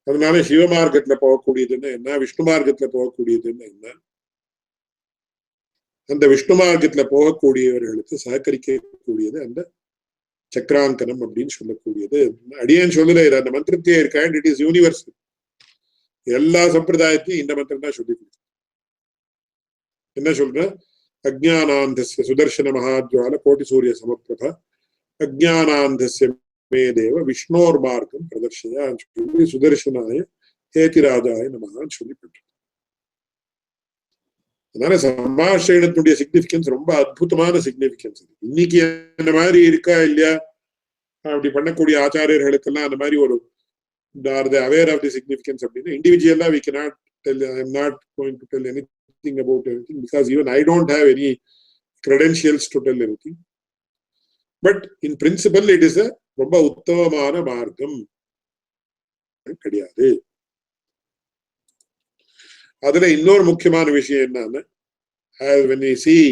அதனால சிவமார்க்கத்துல போகக்கூடியதுன்னு என்ன, விஷ்ணு மார்க்கத்துல போகக்கூடியதுன்னு என்ன, அந்த விஷ்ணு மார்க்கத்துல போகக்கூடியவர்களுக்கு சககரிக்கக்கூடியது அந்த சக்கராங்கனம் அப்படின்னு சொல்லக்கூடியது. அடியேன்னு சொல்லல, அந்த மந்திரத்தையே இருக்கா, இட் இஸ் யூனிவர்சல். எல்லா சம்பிரதாயத்தையும் இந்த மந்திரம் தான் சொல்லி கொடுக்கும். என்ன சொல்ற? அஜ்ஞானாந்தஸ்ய சுதர்சன மகாஜ்வால கோட்டி சூரிய சமப்பிரபா அஜ்ஞானாந்தஸ்ய மே தேவ விஷ்ணோர் மார்க்கம் பிரதர்ஷயா சொல்லி சுதர்சனாய ஏதிராஜாய நமகான்னு சொல்லி பண்றது. அதனால சமாசயனத்துடைய சிக்னிபிகன்ஸ் ரொம்ப அற்புதமான சிக்னிபிகன்ஸ். இன்னைக்கு அந்த மாதிரி இருக்கா இல்லையா? அப்படி பண்ணக்கூடிய ஆச்சாரியர்களுக்கெல்லாம் அந்த மாதிரி ஒரு are they aware of the significance அப்படின்னா இண்டிவிஜுவலா we cannot tell. I am not going to tell anything about anything because even I don't have any credentials to tell anything. But in principle it is a ரொம்ப உத்தமமான மார்க்கம் கிடையாது. அதுல இன்னொரு முக்கியமான விஷயம் என்னன்னா, when we see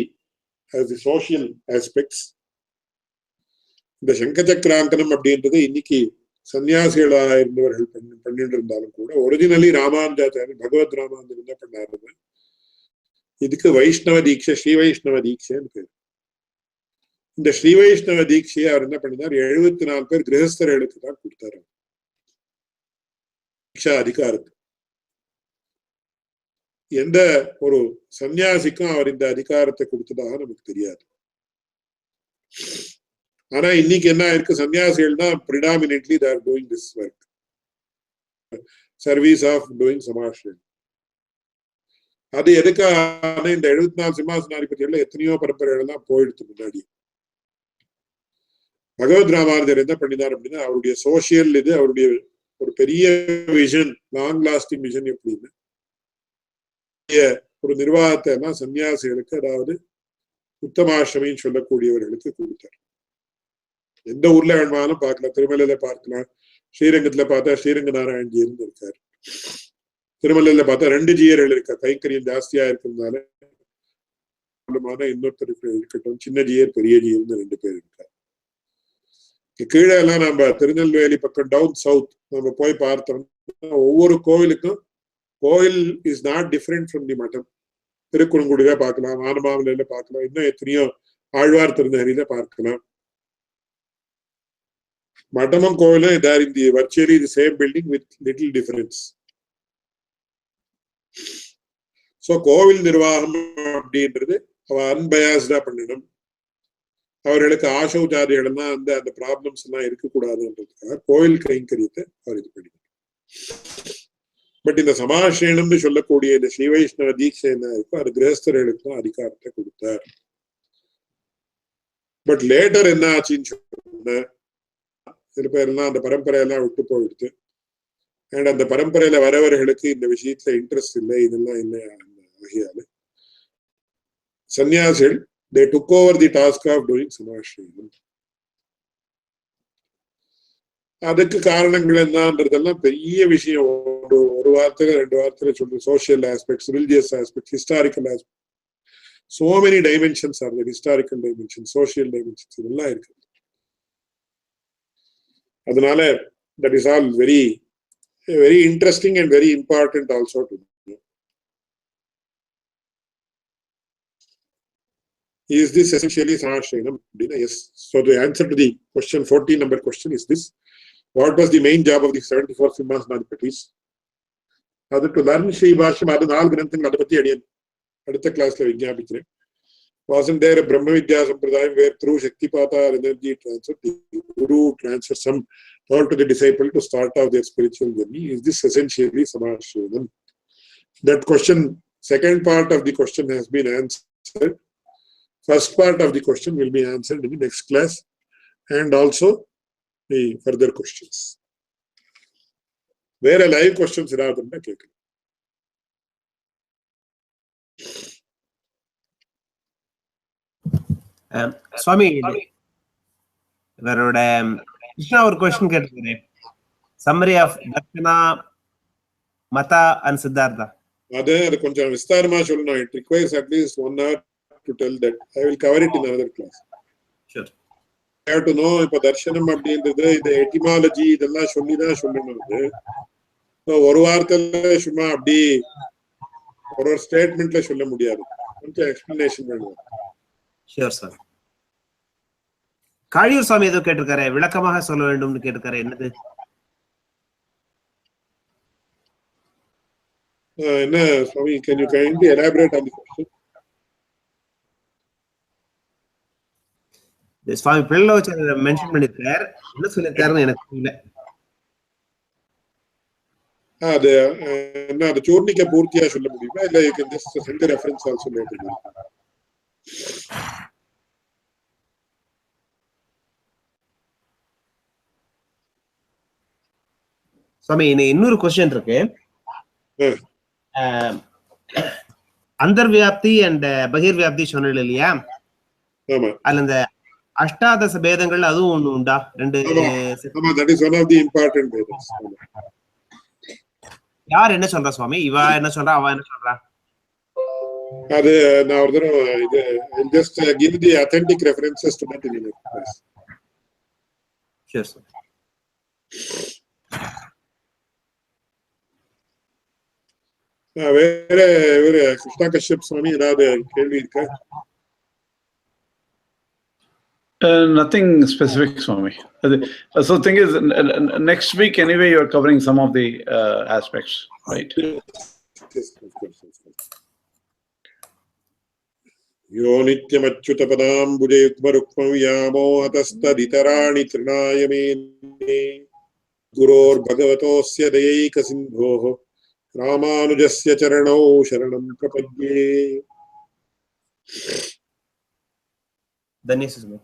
as the social aspects, இந்த சங்கச்சக்கராங்கனம் அப்படின்றது இன்னைக்கு சன்னியாசிகளாக இருந்தவர்கள் பண்ணிட்டு இருந்தாலும் கூட ஒரிஜினலி ராமானுஜாச்சாரியர் பகவத் ராமானுஜர் என்ன பண்ணாருன்னா இதுக்கு வைஷ்ணவ தீட்சை, ஸ்ரீ வைஷ்ணவ தீட்சைன்னு பேரு. இந்த ஸ்ரீ வைஷ்ணவ தீட்சையை அவர் என்ன பண்ணினார், 74 பேர் கிரகஸ்தர்களுக்கு தான் கொடுத்தாரு தீட்சா அதிகாரத்தை. எந்த ஒரு சன்னியாசிக்கும் அவர் இந்த அதிகாரத்தை கொடுத்ததாக நமக்கு தெரியாது. ஆனா இன்னைக்கு என்ன இருக்கு, சன்னியாசிகள் தான் predominantly they are doing this work, service of doing சமாஷன். அது எதுக்கான இந்த 74 சிம்மாசனாதிபதிகள்ல எத்தனையோ பரம்பரைகள் தான் போயிடுச்சு முன்னாடி. பகவத் ராமானுஜர் என்ன பண்ணினார் அப்படின்னா அவருடைய சோசியல் இது அவருடைய ஒரு பெரிய விஷன், லாங் லாஸ்டிங் விஷன் எப்படின்னு ஒரு நிர்வாகத்தை எல்லாம் சன்னியாசிகளுக்கு, அதாவது உத்தமாஷ்டமின்னு சொல்லக்கூடியவர்களுக்கு கொடுத்தார். எந்த ஊர்ல வேணுமானாலும் பார்க்கலாம், திருமலையில பார்க்கலாம், ஸ்ரீரங்கத்துல பார்த்தா ஸ்ரீரங்க நாராயண் ஜீயர் இருக்காரு, திருமலையில பார்த்தா 2 ஜீயர்கள் இருக்கா, கைங்கரியம் ஜாஸ்தியா இருக்கிறதுனால இன்னொருத்தர் இருக்கட்டும், சின்ன ஜீயர் பெரிய ஜீயர்னு 2 பேர் இருக்காரு. கீழே எல்லாம் நம்ம திருநெல்வேலி பக்கம் டவுன் சவுத் நம்ம போய் பார்த்தோம், ஒவ்வொரு கோவிலுக்கும் கோயில் is not different from the மட்டம். திருக்குறங்குடியில பார்க்கலாம், வானமாமலையில பார்க்கலாம், இன்னும் எத்தனையோ ஆழ்வார் திருநகரியில பார்க்கலாம். மட்டமும் கோவிலும் தேர் இன் தி virtually the same building with little difference. So கோவில் நிர்வாகம் அப்படின்றது அவ அன்பயாஸ்டா பண்ணணும். அவர்களுக்கு ஆசௌச்சாரிகள் எல்லாம் அந்த ப்ராப்ளம்ஸ் எல்லாம் இருக்கக்கூடாதுன்றதுக்காக கோவில் கைங்கரியத்தை அவர் இது பண்ணிக்கணும். பட் இந்த சமாசயனம்னு சொல்லக்கூடிய இந்த ஸ்ரீ வைஷ்ணவ தீட்சை என்ன இருக்கோ அது கிரகஸ்தர்களுக்கு தான் அதிகாரத்தை கொடுத்தார். பட் லேட்டர் என்ன ஆச்சுன்னு சொன்ன, சில பேர்லாம் அந்த பரம்பரையெல்லாம் விட்டு போயிடுது. அண்ட் அந்த பரம்பரையில வரவர்களுக்கு இந்த விஷயத்துல இன்ட்ரெஸ்ட் இல்லை, இதெல்லாம் இல்லை ஆகியால சன்னியாசிகள் they took over the task of doing சமாஷயம். அதுக்கு காரணங்கள் என்னன்றதெல்லாம் பெரிய விஷயம். ஒரு வார்த்தையில 2 வார்த்தையில சொல்றேன். Social aspects, religious aspects, historical aspects. So many dimensions are there. Historical dimensions, social dimensions, இதெல்லாம் இருக்கு. அதனால that is all very very interesting and very important also to know. Is this essentially Sribhashyam? Yes. So the answer to the question 14 number question is this: what was the main job of the 74 Simhasanathis? That to learn Sribhashyam, adu 4 granthanga adu patti adiyan adutha class la vignapicchen. Wasn't there a Brahma Vidya Sampradayam where through Shaktipata or energy transfer, the Guru transfers some thought to the disciple to start off their spiritual journey? Is this essentially Sribhashyam? That question, second part of the question has been answered. First part of the question will be answered in the next class, and also the further questions. Where a live questions are there? Swami, இவரோட கிருஷ்ணா ஒரு question கேட்டிருக்காரு. Summary of Darshana, Madha and Siddhartha. அது கொஞ்சம் விஸ்தாரமா சொல்லணும். It requires at least 1 hour to tell that. I will cover it in another class. Sure. I have to know இப்ப தர்ஷனம் அப்படின்றது இது எட்டிமாலஜி இதெல்லாம் சொல்லிதான் சொல்லணும். அது ஒரு வார்த்தையில சும்மா அப்படி ஒரு ஸ்டேட்மெண்ட்ல சொல்ல முடியாது. கொஞ்சம் எக்ஸ்பிளனேஷன் வேணும். Sure sir. காளியூர் சுவாமி ஏதோ கேட்டிருக்காரு, விளக்கமாக சொல்ல வேண்டும்னு கேட்டிருக்காரு. என்னது? என்ன சுவாமி, can you kindly elaborate on the question? சுவாமி பிள்ளை மென்ஷன் பண்ணிருக்காரு. என்ன சொல்லிருக்காருன்னு எனக்கு தெரியல. அது என்ன, அது சூர்ணிக்க பூர்த்தியா சொல்ல முடியுமா? இல்ல you can just send the reference also later. சுவாமி இன்னொரு கொஸ்டின் இருக்கு. அந்தர்வியாப்தி அண்ட் பகிர்வியாப்தி சொன்னது இல்லையா? அதுல இந்த அஷ்டாதச பேதங்கள் அதுவும் ஒண்ணு உண்டா? 2. That is one of the important Vedas. யார் என்ன சொல்றா சுவாமி? இவா என்ன சொல்றா, அவ என்ன சொல்றா? அது நான் ஒரு தடவை இது just give the authentic references to that in the class. Sure sir. வேற கிருஷ்ணா கஷ்யப் சுவாமி ஏதாவது கேள்வி இருக்கா? Nothing specific, Swami. So thing is, next week anyway you are covering some of the aspects, right? Yes, of course. Yo nityam achyuta padam bhujayukma rukmam yamo hatastaditarani trinayamene guror bhagavatosya dayika sindhoho Ramanujasya charanau sharanam prapadye. Dhanyasya.